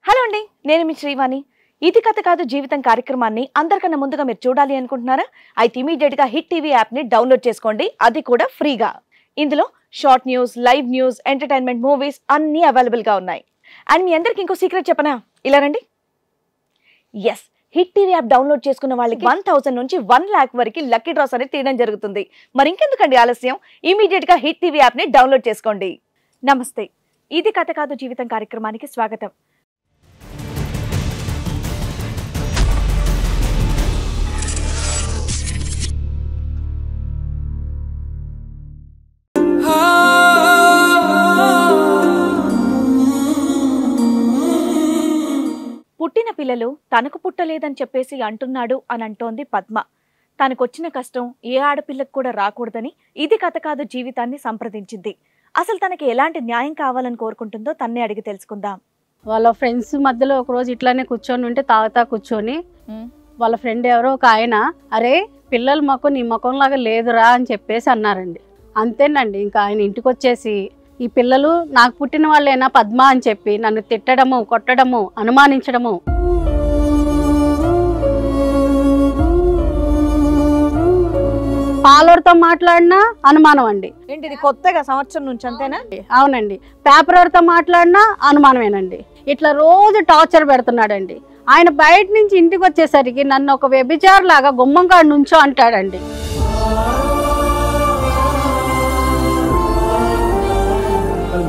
Hello అండి, నేను మీ శ్రీవాణి. ఇది కథ కాదు జీవితం కార్యక్రమాన్ని అందరికన్నా ముందుగా మీరు చూడాలి అనుకుంటున్నారా? అయితే ఇమీడియట్ గా హిట్ టీవీ యాప్ ని డౌన్లోడ్ చేసుకోండి, అది కూడా ఫ్రీగా. ఇందులో short news, live news, entertainment, movies అన్ని అవైలబుల్ గా ఉన్నాయి. అండ్ మీ అందరికి ఇంకో సీక్రెట్ చెప్పనా? ఇలా రండి. Yes, Hit TV app download చేసుకున్న వాళ్ళకి 1000 నుంచి 1 lakh వరకు లక్కీ డ్రాస్ అనేది తీయడం జరుగుతుంది. మరి ఇంకెందుకండి ఆలస్యం, ఇమీడియట్ గా హిట్ టీవీ యాప్ ని డౌన్లోడ్ చేసుకోండి. నమస్తే, ఇది కథ కాదు జీవితం కార్యక్రమానికి స్వాగతం. పుట్టిన పిల్లలు తనకు పుట్టలేదని చెప్పేసి అంటున్నాడు అని అంటోంది పద్మ. తనకొచ్చిన కష్టం ఏ ఆడపిల్లకు కూడా రాకూడదని ఇది కథ కాదు జీవితాన్ని సంప్రదించింది. అసలు తనకి ఎలాంటి న్యాయం కావాలని కోరుకుంటుందో తన్నే అడిగి తెలుసుకుందాం. వాళ్ళ ఫ్రెండ్స్ మధ్యలో ఒక రోజు ఇట్లానే కూర్చొని ఉంటే తాగుతా కూర్చొని వాళ్ళ ఫ్రెండ్ ఎవరో ఒక ఆయన, అరే పిల్లల మొక్క నీ ముఖంలాగా లేదురా అని చెప్పేసి అన్నారండి. అంతేనండి, ఇంకా ఆయన ఇంటికి వచ్చేసి ఈ పిల్లలు నాకు పుట్టిన వాళ్ళేనా పద్మ అని చెప్పి నన్ను తిట్టడము, కొట్టడము, అనుమానించడము. పాలర్తో మాట్లాడినా అనుమానం అండి. ఏంటిది కొత్తగా సంవత్సరం నుంచి అంతేనా? అవునండి. పేపర్తో మాట్లాడినా అనుమానమేనండి. ఇట్లా రోజు టార్చర్ పెడుతున్నాడండి. ఆయన బయట నుంచి ఇంటికి వచ్చేసరికి నన్ను ఒక వ్యభిచారి లాగా గుమ్మంకాడు నుంచో అంటాడండి.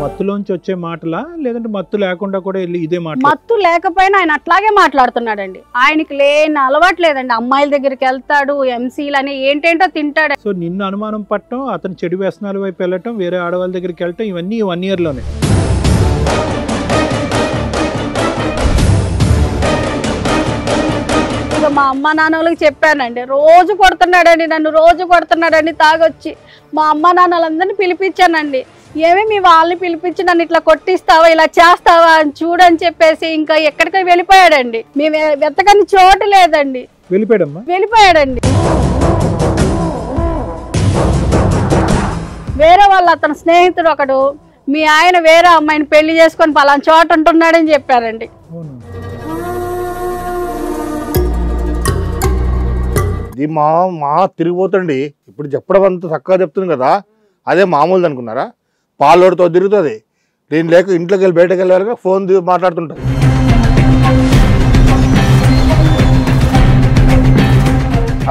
మత్తులోంచి వచ్చే మాటలా లేదంటే మత్తు లేకుండా కూడా ఇదే మాట? మత్తు లేకపోయినా ఆయన అట్లాగే మాట్లాడుతున్నాడండి. ఆయనకి లేని అలవాటు లేదండి. అమ్మాయిల దగ్గరికి వెళ్తాడు, ఎంసీలు అని ఏంటేంటో తింటాడు. సో నిన్ను అనుమానం పట్టడం, అతను చెడు వ్యసనాల వైపు వెళ్ళటం, వేరే ఆడవాళ్ళ దగ్గరికి వెళ్ళటం, ఇవన్నీ 1 year లోనే. ఇక మా అమ్మ నాన్నలకు చెప్పానండి. రోజు కొడుతున్నాడండి, నన్ను రోజు కొడుతున్నాడండి తాగొచ్చి. మా అమ్మ నాన్నలందరినీ పిలిపించానండి. ఏమి మీ వాళ్ళని పిలిపించి నన్ను ఇట్లా కొట్టిస్తావా, ఇలా చేస్తావా అని చూడని చెప్పేసి ఇంకా ఎక్కడికో వెళ్ళిపోయాడండి. మేము వెతకని చోటు లేదండి. వెళ్ళిపోయాడండి. వేరే వాళ్ళు అతని స్నేహితుడు ఒకడు, మీ ఆయన వేరే అమ్మాయిని పెళ్లి చేసుకొని పలానా చోట ఉంటున్నాడని చెప్పారండి. ఇది మా తిరిగిపోతండి. ఇప్పుడు చెప్పడం అంత చక్కగా చెప్తుంది కదా, అదే మామూలు అనుకున్నారా? పాలోడితో తిరుగుతుంది. నేను లేక ఇంట్లోకి వెళ్ళి బయటకు వెళ్ళాలి, ఫోన్ మాట్లాడుతుంటారు.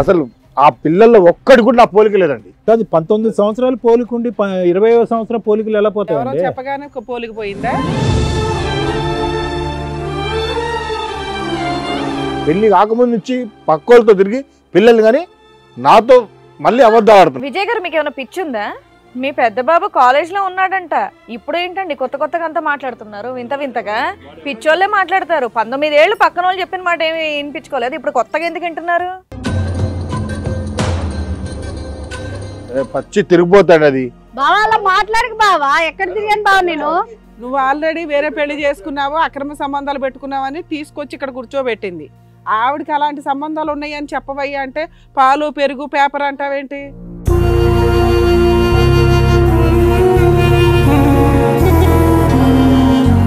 అసలు ఆ పిల్లల్లో ఒక్కడి కూడా నా పోలిక లేదండి. అది 19 సంవత్సరాలు పోలికుండి 20వ సంవత్సరం పోలికలు ఎలా పోతాయి? చెప్పగానే పోలికిపోయిందా? పెళ్లి కాకముందు నుంచి పక్కోళ్ళతో తిరిగి పిల్లలు కానీ నాతో మళ్ళీ అబద్ధాలు ఆడుతున్నారు. విజయ్ గారు, మీకు ఏమైనా పిచ్చుందా? మీ పెద్ద బాబు కాలేజ్ లో ఉన్నాడంట. ఇప్పుడు ఏంటండి కొత్తగా అంతా మాట్లాడుతున్నారు? వింతగా పిచ్చోళ్ళే మాట్లాడతారు. 19 ఏళ్ళు పక్కన వాళ్ళు చెప్పిన మాట ఏమి వినిపించుకోలేదు. ఇప్పుడు కొత్తగా ఎందుకు వింటున్నారు? పచ్చి తిరిగిపోతాడు అది. బావా అలా మాట్లాడక బావా, ఎక్కడ తిరిగాను బావ నేను? నువ్వు ఆల్రెడీ వేరే పెళ్లి చేసుకున్నావు, అక్రమ సంబంధాలు పెట్టుకున్నావని తీసుకొచ్చి ఇక్కడ కూర్చోబెట్టింది. ఆవిడకి అలాంటి సంబంధాలు ఉన్నాయని చెప్పవయ్యా అంటే పాలు, పెరుగు, పేపర్ అంటావేంటి?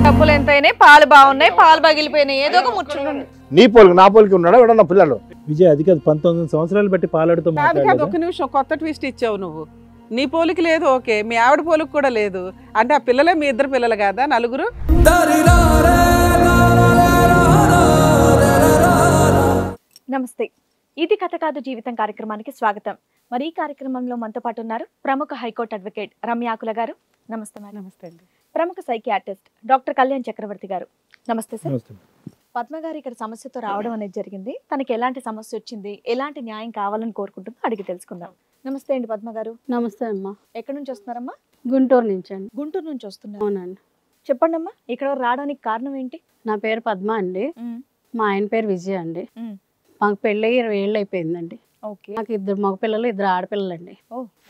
డబ్బులు ఎంతైనాయి, పాలు బాగున్నాయి, పాలు పగిలిపోయినాయి, ఏదో ఒక ముచ్చుండి. నీ పోలికి నా పోలికి ఉన్నాడా ఎవడన్నా పిల్లలు? విజయ్, అది కాదు, 19 సంవత్సరాలు బట్టి పాలాడుతూ కాదు, ఒక నిమిషం, కొత్త ట్విస్ట్ ఇచ్చావు నువ్వు. నీ పోలికి లేదు, ఓకే, మీ ఆవిడ పోలికి కూడా లేదు అంటే ఆ పిల్లలే మీ ఇద్దరు పిల్లలు కదా, నలుగురు? నమస్తే, ఇది కథ కాదు జీవితం కార్యక్రమానికి స్వాగతం. మరి ఈ కార్యక్రమంలో మనతో పాటు ఉన్నారు ప్రముఖ హైకోర్టు అడ్వకేట్ రమ్యాకుల గారు. నమస్తే మేడం. నమస్తే అండి. ప్రముఖ సైకియాట్రిస్ట్ డాక్టర్ కళ్యాణ్ చక్రవర్తి గారు. నమస్తే సార్. పద్మ గారు ఇక్కడ సమస్యతో రావడం అనేది జరిగింది. తనకి ఎలాంటి సమస్య వచ్చింది, ఎలాంటి న్యాయం కావాలని కోరుకుంటుందో అడిగి తెలుసుకుందాం. నమస్తే అండి పద్మ గారు. నమస్తే అమ్మా. ఎక్కడి నుంచి వస్తున్నారమ్మా? గుంటూరు నుంచి అండి. గుంటూరు నుంచి వస్తున్నారు? అవునండి. చెప్పండి అమ్మా, ఇక్కడ రావడానికి కారణం ఏంటి? నా పేరు పద్మ అండి. మా ఆయన పేరు విజయ్ అండి. మాకు పెళ్ళి 20 ఏళ్ళు అయిపోయిందండి. నాకు 2 మగపిల్లలు, 2 ఆడపిల్లలండి.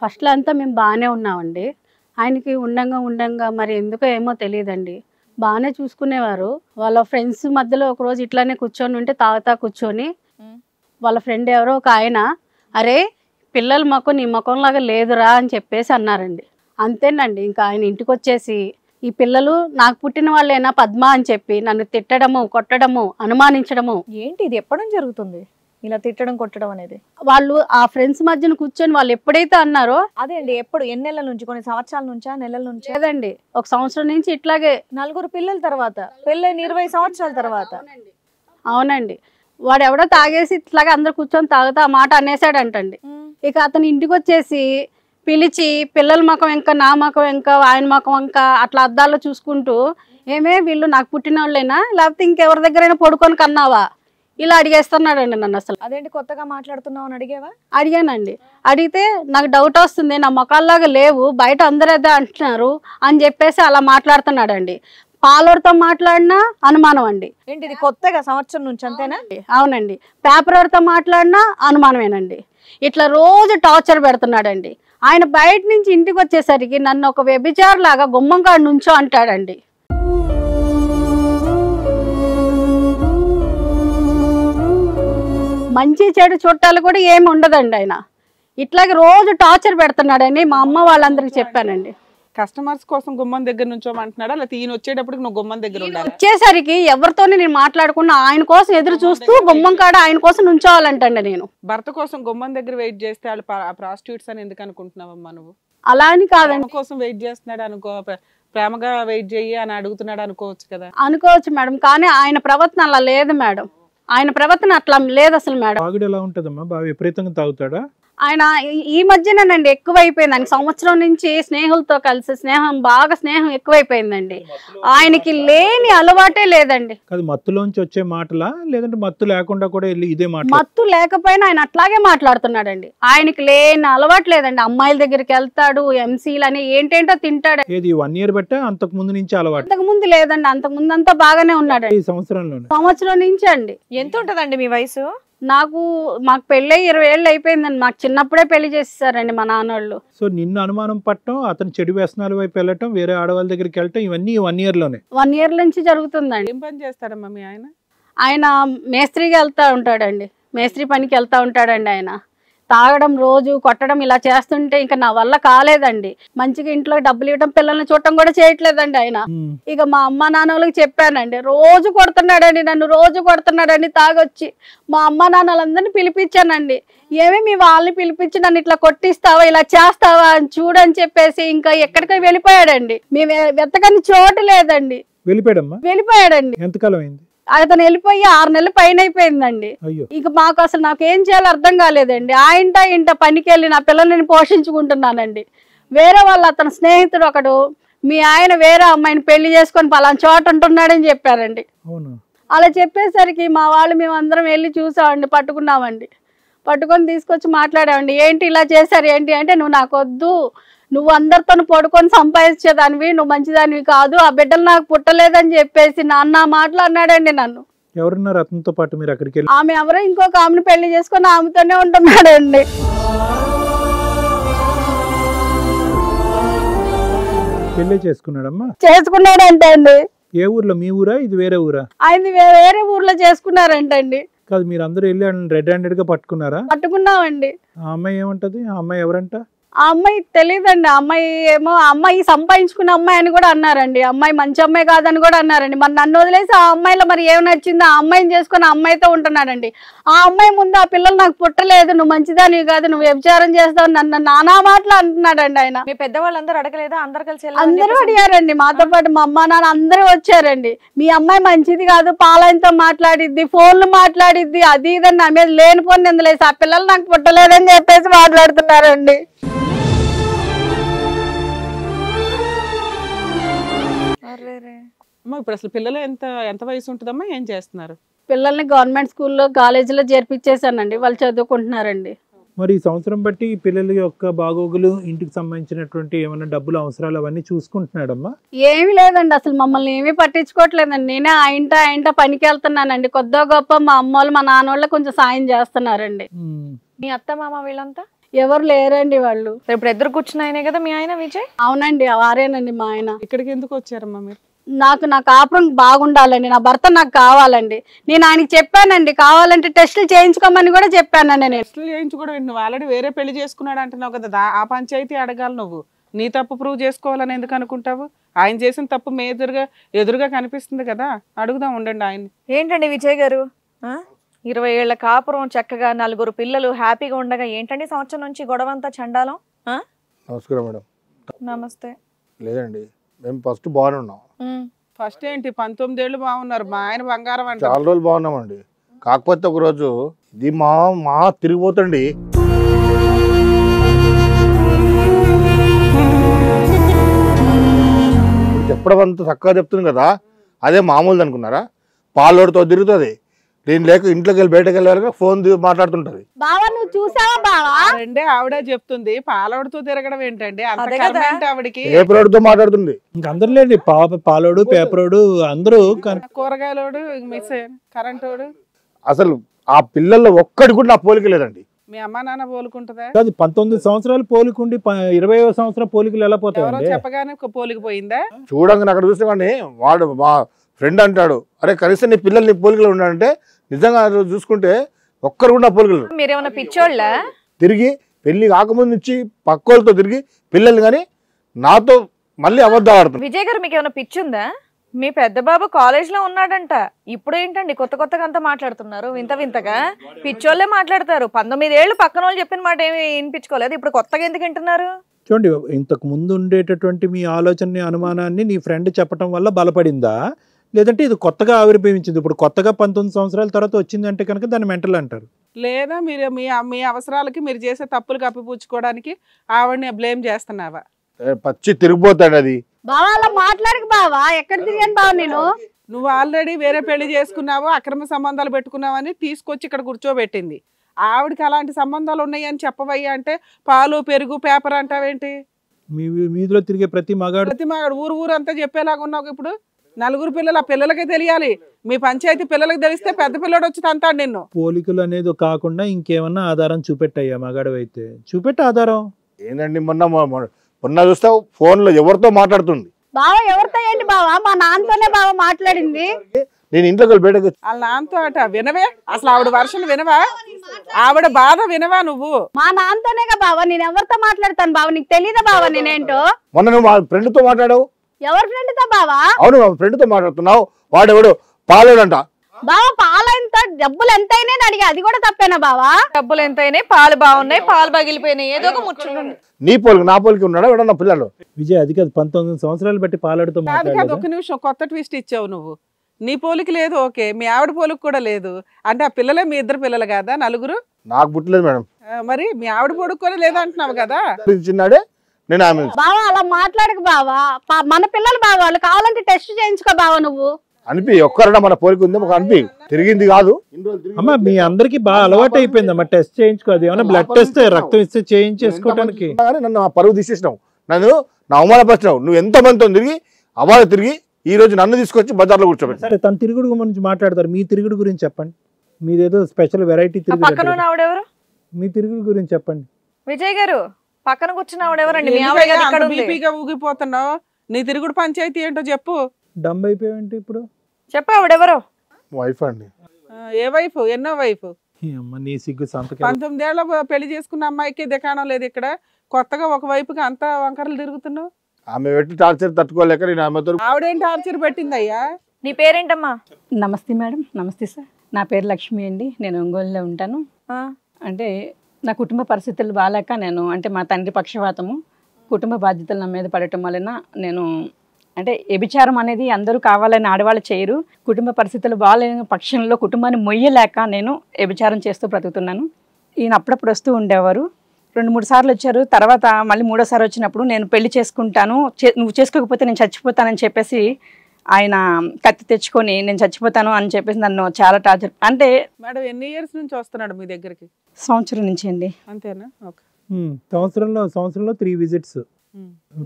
ఫస్ట్ లో అంతా మేము బాగానే ఉన్నామండి. ఆయనకి ఉండంగా మరి ఎందుకో ఏమో తెలియదండి, బాగానే చూసుకునేవారు. వాళ్ళ ఫ్రెండ్స్ మధ్యలో ఒక రోజు ఇట్లానే కూర్చొని ఉంటే తాగుతా కూర్చొని వాళ్ళ ఫ్రెండ్ ఎవరో ఒక ఆయన, అరే పిల్లల మొక్క నీ ముఖంలాగా లేదురా అని చెప్పేసి అన్నారండి. అంతేనండి, ఇంకా ఆయన ఇంటికి వచ్చేసి ఈ పిల్లలు నాకు పుట్టిన వాళ్ళేనా పద్మ అని చెప్పి నన్ను తిట్టడము, కొట్టడము, అనుమానించడము. ఏంటి ఇది ఎప్పటి నుంచి జరుగుతుంది ఇలా తిట్టడం కొట్టడం అనేది? వాళ్ళు ఆ ఫ్రెండ్స్ మధ్యన కూర్చొని వాళ్ళు ఎప్పుడైతే అన్నారో, అదే అండి, ఎప్పుడు ఎన్ని నెలల నుంచి? కొన్ని సంవత్సరాల నుంచా, నెలల నుంచా? లేదండి 1 సంవత్సరం నుంచి ఇట్లాగే. 4 పిల్లల తర్వాత, పెళ్ళైన 20 సంవత్సరాల తర్వాత. అవునండి. వాడు ఎవడో తాగేసి ఇట్లాగా అందరు కూర్చొని తాగుతా ఆ మాట అనేసాడంటండి. ఇక అతను ఇంటికి వచ్చేసి పిలిచి పిల్లల ముఖం ఇంకా, నా ముఖం ఇంకా, ఆయన ముఖం ఇంకా అట్లా అద్దాల్లో చూసుకుంటూ, ఏమే వీళ్ళు నాకు పుట్టిన వాళ్ళైనా లేకపోతే ఇంకెవరి దగ్గరైనా పడుకొని కన్నావా, ఇలా అడిగేస్తున్నాడండి నన్ను. అసలు అదేంటి కొత్తగా మాట్లాడుతున్నావు అని అడిగేవా? అడిగానండి. అడిగితే నాకు డౌట్ వస్తుంది, నా ముఖాల్లాగా లేవు, బయట అందరూ అదే అంటున్నారు అని చెప్పేసి అలా మాట్లాడుతున్నాడండి. పాలోడితో మాట్లాడినా అనుమానం అండి. ఏంటి ఇది కొత్తగా సంవత్సరం నుంచి అంతేనా? అవునండి. పేపర్ వాడితో మాట్లాడినా అనుమానమేనండి. ఇట్లా రోజు టార్చర్ పెడుతున్నాడండి. ఆయన బయట నుంచి ఇంటికి వచ్చేసరికి నన్ను ఒక వ్యభిచారి లాగా గుమ్మం కాడ నుంచో అంటాడండి. మంచి చెడు చుట్టాలు కూడా ఏమి ఉండదండి. ఆయన ఇట్లాగే రోజు టార్చర్ పెడుతున్నాడని మా అమ్మ వాళ్ళందరికి చెప్పానండి. కస్టమర్స్ కోసం గుమ్మం దగ్గర నుంచోమంటున్నాడా, లేకపోతే ఈయన వచ్చేటప్పటికి నువ్వు గుమ్మం దగ్గర ఉండాలి? వచ్చేసరికి ఎవరితోనే నేను మాట్లాడకుండా ఆయన కోసం ఎదురు చూస్తూ గుమ్మం కాడ ఆయన కోసం నుంచోవాలంటండి నేను. భర్త కోసం గుమ్మం దగ్గర వెయిట్ చేస్తే వాళ్ళు ప్రాస్టిట్యూట్స్ అని ఎందుకు అనుకుంటున్నావమ్మా నువ్వు? అలా అని కాదండి. కోసం వెయిట్ చేస్తున్నాడు అనుకో, ప్రేమగా వెయిట్ చెయ్యి అని అడుగుతున్నాడు అనుకోవచ్చు కదా. అనుకోవచ్చు మేడం, కానీ ఆయన ప్రవర్తన అలా లేదు మేడం. ఆయన ప్రవర్తన అట్లా లేదు అసలు మేడం. తాగుడు ఎలా ఉంటదమ్మా? బాగా విపరీతంగా తాగుతాడా? ఆయన ఈ మధ్యనండి ఎక్కువైపోయింది. ఆయన సంవత్సరం నుంచి స్నేహితులతో కలిసి స్నేహం ఎక్కువైపోయిందండి. ఆయనకి లేని అలవాటే లేదండి. కాదు, మత్తులోంచి వచ్చే మాటలా లేదంటే మత్తు లేకుండా కూడా వెళ్ళి ఇదే మాట? మత్తు లేకపోయినా ఆయన అట్లాగే మాట్లాడుతున్నాడండి. ఆయనకి లేని అలవాటు లేదండి. అమ్మాయిల దగ్గరికి వెళ్తాడు, ఎంసీలని ఏంటేంటో తింటాడు. ఏది 1 ఇయర్ బట్టే అంతకు ముందు నుంచి అలవాటు? అంతకు ముందు లేదండి, అంతకు ముందు అంతా బాగానే ఉన్నాడు. ఈ సంవత్సరం నుంచి అండి. ఎంత ఉంటదండి మీ వయసు? మాకు పెళ్ళి 20 ఏళ్ళు అయిపోయిందండి. మాకు చిన్నప్పుడే పెళ్లి చేసేసారండి మా నాన్నోళ్ళు. సో నిన్ను అనుమానం పట్టడం, అతను చెడు వ్యసనాల వైపు వెళ్ళటం, వేరే ఆడవాళ్ళ దగ్గరికి వెళ్ళటం, ఇవన్నీ 1 ఇయర్ లోనే? 1 ఇయర్ నుంచి జరుగుతుందండి. ఏం పని చేస్తాడమ్మా మీ ఆయన? ఆయన మేస్త్రికి వెళ్తా ఉంటాడండి. మేస్త్రి పనికి వెళ్తా ఉంటాడండి. ఆయన తాగడం, రోజు కొట్టడం ఇలా చేస్తుంటే ఇంకా నా వల్ల కాలేదండి. మంచిగా ఇంట్లో డబ్బులు ఇవ్వడం, పిల్లల్ని చూడటం కూడా చేయట్లేదండి ఆయన. ఇక మా అమ్మ నాన్న వాళ్ళకి చెప్పానండి. రోజు కొడుతున్నాడండి, నన్ను రోజు కొడుతున్నాడండి తాగొచ్చి. మా అమ్మ నాన్నలందరినీ పిలిపించానండి. ఏమి మీ వాళ్ళని పిలిపించి నన్ను ఇట్లా కొట్టిస్తావా, ఇలా చేస్తావా అని చూడని చెప్పేసి ఇంకా ఎక్కడికో వెళ్ళిపోయాడండి. మేము వెతకని చోటు లేదండి. వెళ్ళిపోయాడండి. ఎంతకాలం అయింది అతను వెళ్ళిపోయి? 6 నెలలు పైన అయిపోయిందండి. ఇక మాకు అసలు నాకేం చేయాలో అర్థం కాలేదండి. ఇంట పనికి వెళ్ళి నా పిల్లల్ని పోషించుకుంటున్నానండి. వేరే వాళ్ళు అతని స్నేహితుడు ఒకడు, మీ ఆయన వేరే అమ్మాయిని పెళ్లి చేసుకొని పలానా చోట ఉంటున్నాడని చెప్పారండి. అలా చెప్పేసరికి మా వాళ్ళు మేమందరం వెళ్ళి చూసామండి, పట్టుకొని తీసుకొచ్చి మాట్లాడామండి. ఏంటి ఇలా చేశారు ఏంటి అంటే, నువ్వు నాకు వద్దు, నువ్వు అందరితో పడుకొని సంపాదించేదానివి, నువ్వు మంచిదానివి కాదు, ఆ బిడ్డలు నాకు పుట్టలేదని చెప్పేసి నాన్న మాట్లాడినాడండి నన్ను. ఎవరున్నారు అతనితో పాటు మీరు అక్కడికి వెళ్ళి? ఆమె ఎవరో ఇంకొక ఆమెను పెళ్లి చేసుకొని ఆమెతోనే ఉంటున్నాడండి. పెళ్లి చేసుకున్నాడమ్మా? చేసుకున్నాడంటే అండి. ఏ ఊర్లో? మీ ఊరా ఇది వేరే ఊరా? ఆయన వేరే ఊర్లో చేసుకున్నారంటండి. కాదు, మీరు అందరూ వెళ్ళి రెడ్ హ్యాండెడ్ గా పట్టుకున్నామండి. ఆ అమ్మాయి ఏమంటది? ఆ అమ్మాయి ఎవరంట? ఆ అమ్మాయి తెలియదండి. అమ్మాయి ఏమో అమ్మాయి సంపాదించుకున్న అమ్మాయి అని కూడా అన్నారండి. అమ్మాయి మంచి అమ్మాయి కాదని కూడా అన్నారండి. మరి నన్ను వదిలేసి ఆ అమ్మాయిలో మరి ఏం నచ్చిందో ఆ అమ్మాయిని చేసుకుని ఆ అమ్మాయితో ఉంటున్నాడండి. ఆ అమ్మాయి ముందు ఆ పిల్లలు నాకు పుట్టలేదు, నువ్వు మంచిదానివి కాదు, నువ్వు వ్యభిచారం చేస్తావు, నన్ను నానా మాటలు అంటున్నాడండి ఆయన. మీ పెద్దవాళ్ళందరూ అడగలేదా? అందరు కలిసి అందరూ అడిగారండి. మాతో పాటు మా అమ్మ నాన్న అందరూ వచ్చారండి. మీ అమ్మాయి మంచిది కాదు, పాలయంతో మాట్లాడిద్ది, ఫోన్లు మాట్లాడిద్ది, అది ఇదని నా మీద లేనిపోని నిందలేసి ఆ పిల్లలు నాకు పుట్టలేదని చెప్పేసి మాట్లాడుతున్నారండి. ఇప్పుడు అసలు పిల్లలు ఎంత వయసు ఉంటుందమ్మా? ఏం చేస్తున్నారు? పిల్లల్ని గవర్నమెంట్ స్కూల్లో, కాలేజీలో చేర్పించేసానండి. వాళ్ళు చదువుకుంటున్నారండి. మరి ఈ సంవత్సరం బట్టి ఈ పిల్లల యొక్క బాగోగులు, ఇంటికి సంబంధించినటువంటి ఏమైనా డబ్బులు అవసరాలు అవన్నీ చూసుకుంటున్నాడమ్మా? ఏమీ లేదండి, అసలు మమ్మల్ని ఏమీ పట్టించుకోవట్లేదండి. నేనే ఇంట పనికి వెళ్తున్నానండి. కొద్దిగా గొప్ప మా అమ్మ వాళ్ళు, మా నాన్న వాళ్ళు కొంచెం సాయం చేస్తున్నారండి. మీ అత్త మామ వీళ్ళంతా ఎవరు లేరండి. వాళ్ళు ఇప్పుడు ఎదురు కూర్చున్నాయనే కదా మీ ఆయన విజయ్? అవునండి, వారేనండి మా ఆయన. ఇక్కడికి ఎందుకు వచ్చారమ్మా మీరు? నా కాపురం బాగుండాలండి, నా భర్త నాకు కావాలండి. నేను ఆయనకి చెప్పానండి, కావాలంటే టెస్టులు చేయించుకోమని కూడా చెప్పానండి. నేను టెస్టులు చేయించుకోవడం, నువ్వు ఆల్రెడీ వేరే పెళ్లి చేసుకున్నాడు అంటున్నావు కదా, ఆ పంచాయతీ అడగాలి నువ్వు. నీ తప్పు ప్రూవ్ చేసుకోవాలని ఎందుకు అనుకుంటావు? ఆయన చేసిన తప్పు మీ ఎదురుగా కనిపిస్తుంది కదా, అడుగుదాం ఉండండి ఆయన. ఏంటండి విజయ్ గారు, 20 ఏళ్ల కాపురం, చక్కగా 4 పిల్లలు, హ్యాపీగా ఉండగా ఏంటండి సంవత్సరం నుంచి గొడవంతా చండాలం? నమస్కారం మేడం. నమస్తే. లేదండి, మేము ఫస్ట్ బాగానే ఉన్నాం. ఫస్ట్ ఏంటి 19 ఏళ్ళు బాగున్నారు, మా ఆయన బంగారం అంటే. చాలా రోజులు బాగున్నామండి. కాకపోతే ఒకరోజు ఇది మా తిరిగిపోతండి. చెప్పడం అంత చక్కగా చెప్తుంది కదా, అదే మామూలు అనుకున్నారా? పాలోడితో తిరుగుతుంది, నేను లేక ఇంట్లోకి వెళ్ళి బయటకు వెళ్ళాక ఫోన్ మాట్లాడుతుంటది. బావా నువ్వు చూసావా బావా? రెండే ఆవిడే చెప్తుంది, పాలోడితో తిరగడం ఏంటండి? ఆవిడకి పేపరోడితో మాట్లాడుతుంది. ఇంకా అందరు లేండి, పాలోడు, పేపరోడు అందరూ. కూరగాయలోడు, మిస్ కరెంటోడు. అసలు ఆ పిల్లల్లో ఒక్కడి కూడా నా పోలిక లేదండి. మీ అమ్మా నాన్న పోలుకుంటుందా? 19 సంవత్సరాలు పోలికుండి 20వ సంవత్సరం పోలికలు ఎలా ఎవరో పోతాయి? చెప్పగానే పోలికిపోయిందా? చూడంగానే అక్కడ చూస్తే కానీ వాడు మా ఫ్రెండ్ అంటాడు, అరే కనీసం నీ పిల్లలు నీ పోలికలు ఉన్నాడంటే నిజంగా చూసుకుంటే ఒక్కరు కూడా పోలికలు. మీరేమన్నా పిచ్చోళ్ళ? తిరిగి పెళ్లి కాకముందు నుంచి పక్కోళ్ళతో తిరిగి పిల్లల్ని కానీ నాతో మళ్ళీ అబద్ధాలు ఆడుతుంది. విజయ్ గారు మీకు ఏమైనా పిచ్చుందా? మీ పెద్ద బాబు కాలేజ్ లో ఉన్నాడంట, ఇప్పుడు ఏంటండి కొత్తగా అంతా మాట్లాడుతున్నారు వింతగా? పిచ్చోళ్ళే మాట్లాడతారు. 19 ఏళ్ళు పక్కన వాళ్ళు చెప్పిన మాట ఏమి వినిపించుకోలేదు, ఇప్పుడు కొత్తగా ఎందుకు వింటున్నారు? చూడండి, ఇంతకు ముందు ఉండేటటువంటి మీ ఆలోచన, అనుమానాన్ని నీ ఫ్రెండ్ చెప్పడం వల్ల బలపడిందా, లేదంటే ఇది కొత్తగా ఆవిర్భవించింది? ఇప్పుడు కొత్తగా 19 సంవత్సరాల తర్వాత వచ్చిందంటే కనుక దాన్ని మెంటల్ అంటారు. లేదా మీరు మీ అవసరాలకి మీరు చేసే తప్పులు కప్పిపుచ్చుకోవడానికి ఆవిడని బ్లేమ్ చేస్తున్నావా? పచ్చి తిరిగిపోతాడు అది. బావా అలా మాట్లాడక బావా, ఎక్కడ తిరిగాను బావ నేను? నువ్వు ఆల్రెడీ వేరే పెళ్లి చేసుకున్నావు, అక్రమ సంబంధాలు పెట్టుకున్నావని తీసుకొచ్చి ఇక్కడ కూర్చోబెట్టింది. ఆవిడకి అలాంటి సంబంధాలు ఉన్నాయని చెప్పవయ్యా అంటే పాలు పెరుగు పేపర్ అంటావేంటి? మీ వీధిలో తిరిగే ప్రతి మగాడు ఊరు అంతా చెప్పేలాగా ఉన్నావు. ఇప్పుడు 4 పిల్లలు, ఆ పిల్లలకే తెలియాలి. మీ పంచాయతీ పిల్లలకి తెలిస్తే పెద్ద పిల్లడు వచ్చి తంతాడు నిన్ను. పోలికలు అనేది కాకుండా ఇంకేమన్నా ఆధారం చూపెట్టయ్యా? మగాడు అయితే చూపెట్ట ఆధారం. ఏంటండి, మొన్న చూస్తావు ఫోన్లో ఎవరితో మాట్లాడుతుంది? బావా ఎవరితో ఏంటి బావా? మా నాన్నతోనే బావా మాట్లాడింది. నేను ఇంట్లోకి వెళ్ళి బయటకు వాళ్ళ నాన్నతో అట వినవే, అసలు ఆవిడ వర్షం వినవా? ఆవిడ బాధ వినవా నువ్వు? మా నాన్నతోనేగా బావా, నేను ఎవరితో మాట్లాడతాను బావా? నీకు తెలీదా బావా నేనేంటో? మొన్న నువ్వు మా ఫ్రెండ్తో మాట్లాడావు. ఎవరి ఫ్రెండ్ తో బావా? అవును, మా ఫ్రెండ్తో మాట్లాడుతున్నావు. వాడెవడు పాలోడంట. బావా పాలైనంత డబ్బులు ఎంతైనా అడిగా, అది కూడా తప్పేనా బావా? డబ్బులు ఎంతైనాయి, పాలు బాగున్నాయి, పాలు పగిలిపోయినాయి, ఏదో ఒక ముచ్చట. నీ పోలికి నా పోలికి ఉన్నాడా ఎవడన్నా పిల్లలు? విజయ్, అది కాదు, 19 సంవత్సరాలు బట్టి పాలాడుతూ కాదు కాదు, ఒక నిమిషం, కొత్త ట్విస్ట్ ఇచ్చావు నువ్వు. నీ పోలికి లేదు, ఓకే, మీ ఆవిడ పోలికి కూడా లేదు అంటే ఆ పిల్లలే మీ ఇద్దరు పిల్లలు కదా? 4? నాకు పుట్టలేదు మేడం. మరి మీ ఆవిడ పోలికి కూడా లేదంటున్నావు కదా? చిన్నాడే నేను ఆమె. బావా అలా మాట్లాడక బావా, మన పిల్లలు బావా, వాళ్ళు కావాలంటే టెస్ట్ చేయించుకో బావా నువ్వు. అనిపి ఒక్కరన్నా మన పోలిక ఉంది, ఒక అనిపి తిరిగింది కాదు. అమ్మా, మీ అందరికి బాగా అలవాటు అయిపోయింది అమ్మా టెస్ట్ చేయించుకోదు. ఏమన్నా బ్లడ్ టెస్ట్, రక్తం ఇస్తే చేయించేసుకోవడానికి. నన్ను ఆ పరువు తీసేసినావు, నన్ను నా అవమానపరిచినావు. నువ్వు ఎంత మందితో తిరిగి అవాళ తిరిగి ఈ రోజు నన్ను తీసుకొచ్చి బజార్లో కూర్చోబెట్టి. సరే, తన తిరుగుడు గురించి మాట్లాడతారు, మీ తిరుగుడు గురించి చెప్పండి. మీదేదో స్పెషల్ వెరైటీ పక్కన ఆవిడెవరు? మీ తిరుగుడు గురించి చెప్పండి. విజయ్ గారు, పక్కన కూర్చున్న ఆవిడెవరండి? మీ ఆవిడ కదా ఇక్కడ ఉంది. బీపీగా ఊగిపోతున్నావు, నీ తిరుగుడు పంచాయతీ ఏంటో చెప్పు. డంబ్ అయిపోయావంటే ఇప్పుడు చెప్పు, ఆవిడెవరో? వైఫ్ అండి. ఏ వైఫ్? ఎన్నో వైఫ్? నీ సిగ్గు సంతకం. 19 ఏళ్ళ పెళ్లి చేసుకున్న అమ్మాయికి దికాణం లేదు ఇక్కడ, కొత్తగా ఒక వైపుకి అంతా వంకరలు తిరుగుతున్నావు. ఆమె పెట్టి టార్చర్ తట్టుకోలేక నేను ఆమెతో. ఆవిడేం టార్చర్ పెట్టిందయ్యా? నీ పేరేంటమ్మా? నమస్తే మేడం. నమస్తే సార్. నా పేరు లక్ష్మి అండి. నేను ఒంగోలులో ఉంటాను. అంటే నా కుటుంబ పరిస్థితులు బాగాలేక నేను, అంటే మా తండ్రి పక్షవాతము, కుటుంబ బాధ్యతలు నా మీద పడటం వలన నేను, అంటే వ్యభిచారం అనేది అందరూ కావాలని ఆడవాళ్ళు చేయరు. కుటుంబ పరిస్థితులు బాగాలేని పక్షంలో కుటుంబాన్ని మొయ్యలేక నేను వ్యభిచారం చేస్తూ బ్రతుకుతున్నాను. ఈయన అప్పుడప్పుడు వస్తూ ఉండేవారు. 2-3 సార్లు వచ్చారు. తర్వాత మళ్ళీ 3వ సారి వచ్చినప్పుడు నేను పెళ్లి చేసుకుంటాను, నువ్వు చేసుకోకపోతే నేను చచ్చిపోతానని చెప్పేసి ఆయన కత్తి తెచ్చుకొని నేను చచ్చిపోతాను అని చెప్పేసి నన్ను చాలా టార్చర్. అంటే మేడం ఎన్ని ఇయర్స్ నుంచి వస్తున్నాడు మీ దగ్గరికి? సంవత్సరం నుంచి అండి. అంతేనా? ఓకే. సంవత్సరంలో 3 విజిట్స్.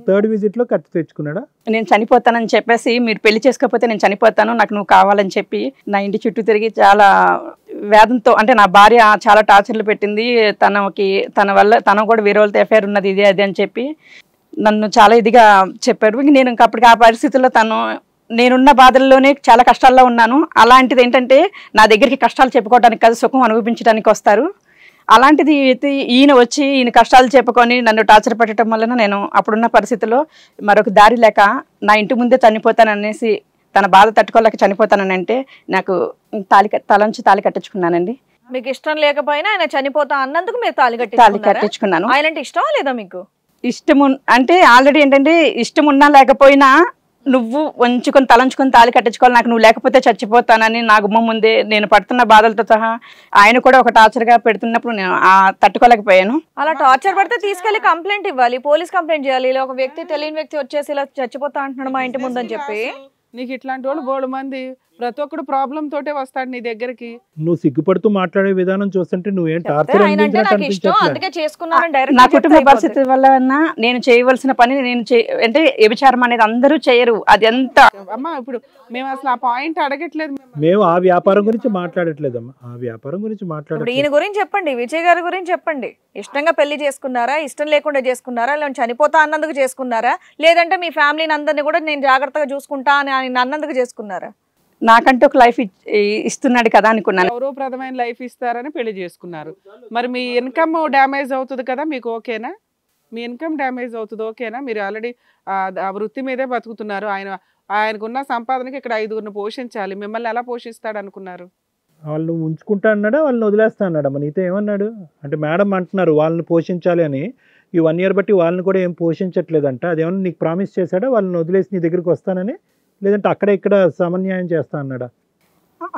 3rd విజిట్ లో కత్తి తెచ్చుకున్నాడా? నేను చనిపోతానని చెప్పేసి, మీరు పెళ్లి చేసుకోకపోతే నేను చనిపోతాను, నాకు నువ్వు కావాలని చెప్పి నా ఇంటి చుట్టూ తిరిగి చాలా వేదంతో, అంటే నా భార్య చాలా టార్చర్లు పెట్టింది. తన వల్ల తన కూడా వేరే వాళ్ళతో ఎఫ్ఐఆర్ ఉన్నది, ఇది అది అని చెప్పి నన్ను చాలా ఇదిగా చెప్పారు. నేను ఇంకా అప్పటికి ఆ పరిస్థితుల్లో నేనున్న బాధల్లోనే చాలా కష్టాల్లో ఉన్నాను. అలాంటిది ఏంటంటే నా దగ్గరికి కష్టాలు చెప్పుకోవడానికి కాదు, సుఖం అనుభవించడానికి వస్తారు. అలాంటిది అయితే ఈయన వచ్చి ఈయన కష్టాలు చెప్పుకొని నన్ను టార్చర్ పెట్టడం వలన నేను అప్పుడున్న పరిస్థితిలో మరొక దారి లేక నా ఇంటి ముందే చనిపోతాననేసి తన బాధ తట్టుకోలేక చనిపోతానని అంటే నాకు తలంచి తాళి కట్టించుకున్నానండి. మీకు ఇష్టం లేకపోయినా ఆయన చనిపోతా అన్నందుకు మీరు తాళి కట్టించుకున్నాను. ఆయన అంటే ఇష్టమా లేదా మీకు? ఇష్టము అంటే ఆల్రెడీ ఏంటంటే ఇష్టం ఉన్నా లేకపోయినా నువ్వు వంచుకొని తలంచుకొని తాళి కట్టించుకోవాలి, నాకు నువ్వు లేకపోతే చచ్చిపోతానని నా గుమ్మం ముందే నేను పడుతున్న బాధలతో సహా ఆయన కూడా ఒక టార్చర్గా పెడుతున్నప్పుడు నేను తట్టుకోలేకపోయాను. అలా టార్చర్ పడితే తీసుకెళ్లి కంప్లైంట్ ఇవ్వాలి, పోలీస్ కంప్లైంట్ చేయాలి. ఇలా ఒక వ్యక్తి తెలియని వ్యక్తి వచ్చేసి ఇలా చచ్చిపోతా అంటున్నాడు మా ఇంటి ముందని చెప్పి. నీకు ఇట్లాంటి వాళ్ళు బోడు మంది ప్రతి ఒక్కడు ప్రాబ్లం తోటే వస్తాడు నీ దగ్గరికి. నువ్వు సిగ్గుపడుతూ మాట్లాడే విధానం చూస్తుంటే నువ్వేం టార్చర్ నా కుటుంబ పరిస్థితి వల్ల నేను చేయవలసిన పని నేను అంటే వ్యభిచారం అనేది అందరూ చేయరు. అది ఎంత అమ్మా ఇప్పుడు మేము అసలు ఆ పాయింట్ అడగట్లేదు. మేము ఆ వ్యాపారం గురించి మాట్లాడట్లేదమ్మా, ఆ వ్యాపారం గురించి మాట్లాడట్లేదు. ఈయన గురించి చెప్పండి, విజయ్ గారి గురించి చెప్పండి. ఇష్టంగా పెళ్లి చేసుకున్నారా, ఇష్టం లేకుండా చేసుకున్నారా, లేదా చనిపోతా అన్నందుకు చేసుకున్నారా, లేదంటే మీ ఫ్యామిలీని అందరినీ కూడా నేను జాగ్రత్తగా చూసుకుంటా అని ఆయన అన్నందుకు చేసుకున్నారా? నాకంటే ఒక లైఫ్ ఇస్తున్నాడు కదా అనుకున్నాను. గౌరవప్రదమైన లైఫ్ ఇస్తారని పెళ్లి చేసుకున్నారు. మరి మీ ఇన్కమ్ డ్యామేజ్ అవుతుంది కదా, మీకు ఓకేనా? మీ ఇన్కమ్ డ్యామేజ్ అవుతుంది ఓకేనా? మీరు ఆల్రెడీ ఆ వృత్తి మీదే బతుకుతున్నారు. ఆయనకున్న సంపాదనకి ఇక్కడ 5గురిని పోషించాలి, మిమ్మల్ని ఎలా పోషిస్తాడు అనుకున్నారు? వాళ్ళని ఉంచుకుంటా అన్నాడా, వాళ్ళని వదిలేస్తా అన్నాడా? మనీతో ఏమన్నాడు అంటే మేడం అంటున్నారు వాళ్ళని పోషించాలి అని. ఈ 1 year బట్టి వాళ్ళని కూడా ఏం పోషించట్లేదంట. అదేమన్నా నీకు ప్రామిస్ చేశాడా వాళ్ళని వదిలేసి నీ దగ్గరికి వస్తానని, లేదంటే అక్కడ ఇక్కడ సమన్యాయం చేస్తా అన్నాడా?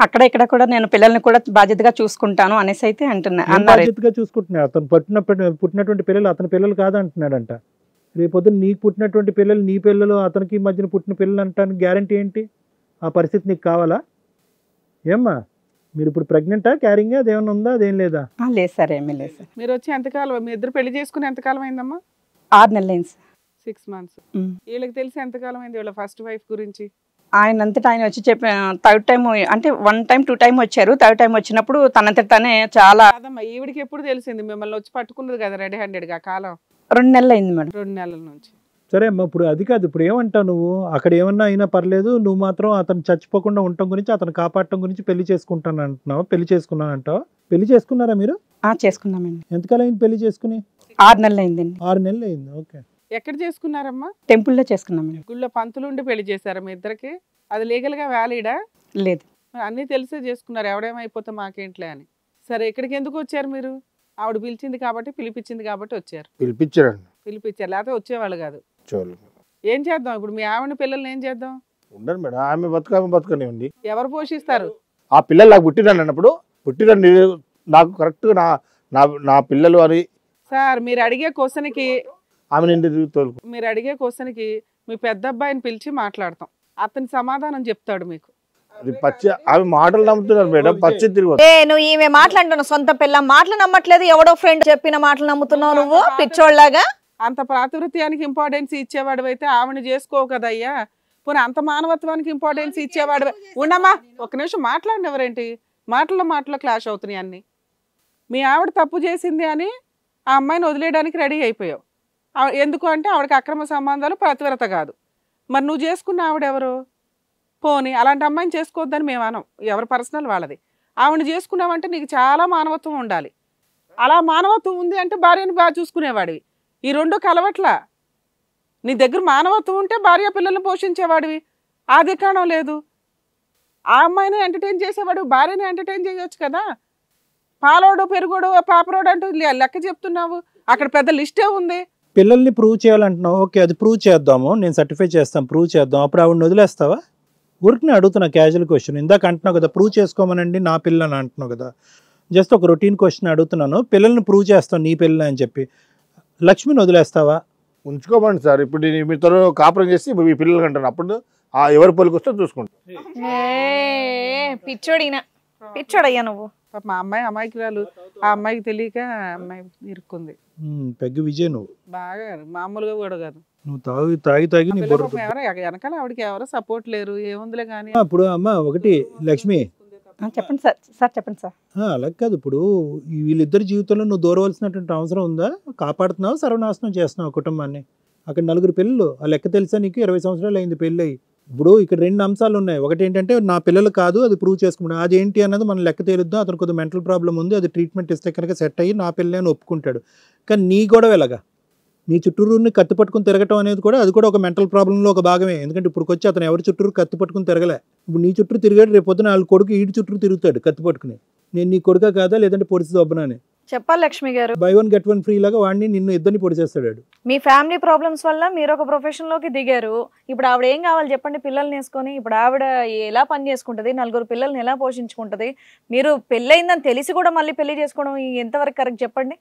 అక్కడ ఇక్కడ కూడా నేను పిల్లల్ని కూడా బాధ్యతగా చూసుకుంటాను అనేసి అయితే అంటున్నా. బాధ్యతగా చూసుకుంటున్నాడు. అతను పుట్టినటువంటి పిల్లలు అతని పిల్లలు కాదంటున్నాడంట. రేపొద్దున నీకు పుట్టినటువంటి పిల్లలు నీ పిల్లలు అతనికి మధ్యన పుట్టిన పిల్లలు అంటానికి గ్యారంటీ ఏంటి? ఆ పరిస్థితి నీకు కావాలా? ఏమ్మా మీరు ఇప్పుడు ప్రెగ్నెంటా, క్యారింగ్ అదేమన్నా ఉందా, అదేం లేదా? లేదు సార్, ఏమీ లేదు సార్. మీరు వచ్చి ఎంతకాలం, మీ ఇద్దరు పెళ్లి చేసుకుని ఎంతకాలం అయిందమ్మా? 6 నెలలు అయింది సార్. 6 months. వీళ్ళకి తెలిసి ఎంతకాలం అయింది వీళ్ళ ఫస్ట్ వైఫ్ గురించి? ఆయన అంతటా ఆయన వచ్చి చెప్పి 3rd time అంటే 1 time 2 time వచ్చారు. 3rd time వచ్చినప్పుడు తనంతట తనే చాలా. ఈవిడికి ఎప్పుడు తెలిసింది మిమ్మల్ని వచ్చి పట్టుకున్నది కదా రెడీ హ్యాండెడ్గా? కాలం 2 నెలలు అయింది మేడం. 2 నెలల నుంచి. సరే అమ్మా, ఇప్పుడు అది కాదు. ఇప్పుడు ఏమంటావు నువ్వు? అక్కడ ఏమన్నా అయినా పర్లేదు, నువ్వు మాత్రం అతను చచ్చిపోకుండా ఉండటం గురించి, అతను కాపాడటం గురించి పెళ్లి చేసుకుంటాను అంటున్నావు. పెళ్లి చేసుకున్నాను అంటావు. పెళ్లి చేసుకున్నారా మీరు? చేసుకున్నామండి. ఎంతకాలం అయింది పెళ్లి చేసుకుని? 6 నెలలు అయిందండి. 6 నెలలు అయింది. ఓకే. ఎక్కడ చేసుకున్నారమ్మా? టెంపుల్లో చేసుకున్నామండి. గుళ్ళో పంతులుండి పెళ్లి చేశారా మీ ఇద్దరికి? అది లీగల్ గా వ్యాలిడా? లేదు. అన్ని తెలిసే చేసుకున్నారు, ఎవడేమైపోతే మాకేంట్లే అని. సరే ఇక్కడికి ఎందుకు వచ్చారు మీరు? ఆవిడ పిలిచింది కాబట్టి, పిలిపించింది కాబట్టి వచ్చారు. పిలిపించారు, లేకపోతే వచ్చేవాళ్ళు కాదు. చూడు ఏం చేద్దాం ఇప్పుడు? మీ ఆవిడ పిల్లల్ని ఏం చేద్దాం? ఉండరు మేడం, ఆమె బతుకని ఉంది. ఎవరు పోషిస్తారు? ఆ పిల్లలు నాకు పుట్టినని అన్నప్పుడు నాకు కరెక్ట్గా నా పిల్లలు అని. సార్ మీరు అడిగే క్వశ్చన్కి ఆమె మీ పెద్ద అబ్బాయిని పిలిచి మాట్లాడతాం, అతని సమాధానం చెప్తాడు మీకు. అది పచ్చి ఆమె మాటలు నమ్ముతున్నారు మేడం, పచ్చి తిరిగి. నువ్వు ఈమె మాట్లాడుతున్నావు, సొంత పిల్ల మాటలు నమ్మట్లేదు, ఎవడో ఫ్రెండ్ చెప్పిన మాటలు నమ్ముతున్నావు నువ్వు పిచ్చోళ్ళలాగా. అంత ప్రాతివృత్యానికి ఇంపార్టెన్స్ ఇచ్చేవాడు అయితే ఆవిడ చేసుకోవు కదయ్యా. పోనీ అంత మానవత్వానికి ఇంపార్టెన్స్ ఇచ్చేవాడు ఉండమ్మా. ఒక నిమిషం మాట్లాడిన ఎవరేంటి? మాటల్లో క్లాష్ అవుతున్నాయి అన్ని. మీ ఆవిడ తప్పు చేసింది అని ఆ అమ్మాయిని వదిలేయడానికి రెడీ అయిపోయావు. ఎందుకు అంటే ఆవిడకి అక్రమ సంబంధాలు, ప్రతివ్రత కాదు. మరి నువ్వు చేసుకున్న ఆవిడెవరు? పోనీ అలాంటి అమ్మాయిని చేసుకోవద్దని మేము అనం, ఎవరి పర్సనల్ వాళ్ళది. ఆవిడని చేసుకున్నావంటే నీకు చాలా మానవత్వం ఉండాలి. అలా మానవత్వం ఉంది అంటే భార్యని బాగా చూసుకునేవాడివి. ఈ రెండు కలవట్లా. నీ దగ్గర మానవత్వం ఉంటే భార్య పిల్లల్ని పోషించేవాడివి. ఆ దిక్కాణం లేదు. ఆ అమ్మాయిని ఎంటర్టైన్ చేసేవాడు, భార్యని ఎంటర్టైన్ చేయొచ్చు కదా. పాలోడు, పెరుగోడు, పాపరోడు అంటూ లెక్క చెప్తున్నావు. అక్కడ పెద్ద లిస్టే ఉంది. పిల్లల్ని ప్రూవ్ చేయాలంటున్నావు. ఓకే, అది ప్రూవ్ చేద్దాము, నేను సర్టిఫై చేస్తాను, ప్రూవ్ చేద్దాం. అప్పుడు ఆవిడని వదిలేస్తావా? ఊరికి అడుగుతున్నా, క్యాజువల్ క్వశ్చన్. ఇందాక అంటున్నావు కదా ప్రూవ్ చేసుకోమనండి నా పిల్లని అంటున్నావు కదా. జస్ట్ ఒక రొటీన్ క్వశ్చన్ అడుగుతున్నాను. పిల్లల్ని ప్రూవ్ చేస్తాను నీ పిల్లని అని చెప్పి లక్ష్మిని వదిలేస్తావా? ఉంచుకోమండి సార్. ఇప్పుడు మీతో కాపురం చేసి మీ పిల్లలు అంటాను, అప్పుడు ఎవరి పొలికి వస్తే చూసుకుంటాం. పిచ్చోడయ్యా నువ్వు. మా అమ్మాయి అమాయకురాలు, ఆ అమ్మాయికి తెలియక అమ్మాయి ఇరుక్కుంది. పెగ్గు విజయ్ నువ్వు బాగా మామూలుగా కూడా కాదు. నువ్వు తాగి నీ బుర్ర వెనకాల ఆవిడకి ఎవరో సపోర్ట్ లేరు, ఏముందిలే కానీ. అప్పుడు అమ్మ ఒకటి లక్ష్మి, చెప్పండి సార్. సార్ చెప్పండి సార్. అలా కాదు, ఇప్పుడు వీళ్ళిద్దరి జీవితంలో నువ్వు దూరవలసినటువంటి అవసరం ఉందా? కాపాడుతున్నావు, సర్వనాశనం చేస్తున్నావు కుటుంబాన్ని. అక్కడ 4 పిల్లలు. ఆ లెక్క తెలుసా నీకు? 20 సంవత్సరాలు అయింది పెళ్ళి. ఇప్పుడు ఇక్కడ 2 అంశాలు ఉన్నాయి. ఒకటి ఏంటంటే నా పిల్లలు కాదు అది ప్రూవ్ చేసుకుంటాడు. అది ఏంటి అన్నది మనం లెక్క తేలుద్దాం. అతను కొద్దిగా మెంటల్ ప్రాబ్లం ఉంది, అది ట్రీట్మెంట్ ఇస్తే కనుక సెట్ అయ్యి నా పిల్లలే అని ఒప్పుకుంటాడు. కానీ నీ గొడవ ఎలాగా? నీ చుట్టూరుని కత్తి పట్టుకుని తిరగటం అనేది కూడా అది కూడా ఒక మెంటల్ ప్రాబ్లంలో ఒక భాగమే. ఎందుకంటే ఇప్పుడు వచ్చి అతను ఎవరి చుట్టూరు కత్తి పట్టుకుని తిరగలే. ఇప్పుడు నీ చుట్టూ తిరిగాడు, రేపు పొద్దున వాళ్ళ కొడుకు ఈడి చుట్టూ తిరుగుతాడు కత్తి పట్టుకుని. నేను నీ కొడుకా కాదా లేదంటే పొడిచి దొబ్బనా అని. చెప్పాలి లక్ష్మి గారు. బై 1 get 1 ఫ్రీ లాగా వాడిని నిన్ను ఇద్దరిని పొడి చేస్తాడు. మీ ఫ్యామిలీ ప్రాబ్లమ్స్ వల్ల మీరు ఒక ప్రొఫెషన్ లోకి దిగారు. ఇప్పుడు ఆవిడ ఏం కావాలి చెప్పండి? పిల్లల్ని వేసుకొని ఇప్పుడు ఆవిడ ఎలా పని చేసుకుంటది? 4 పిల్లల్ని ఎలా పోషించుకుంటది? మీరు పెళ్ళయిందని తెలిసి కూడా మళ్ళీ పెళ్లి చేసుకోవడం ఎంతవరకు కరెక్ట్ చెప్పండి?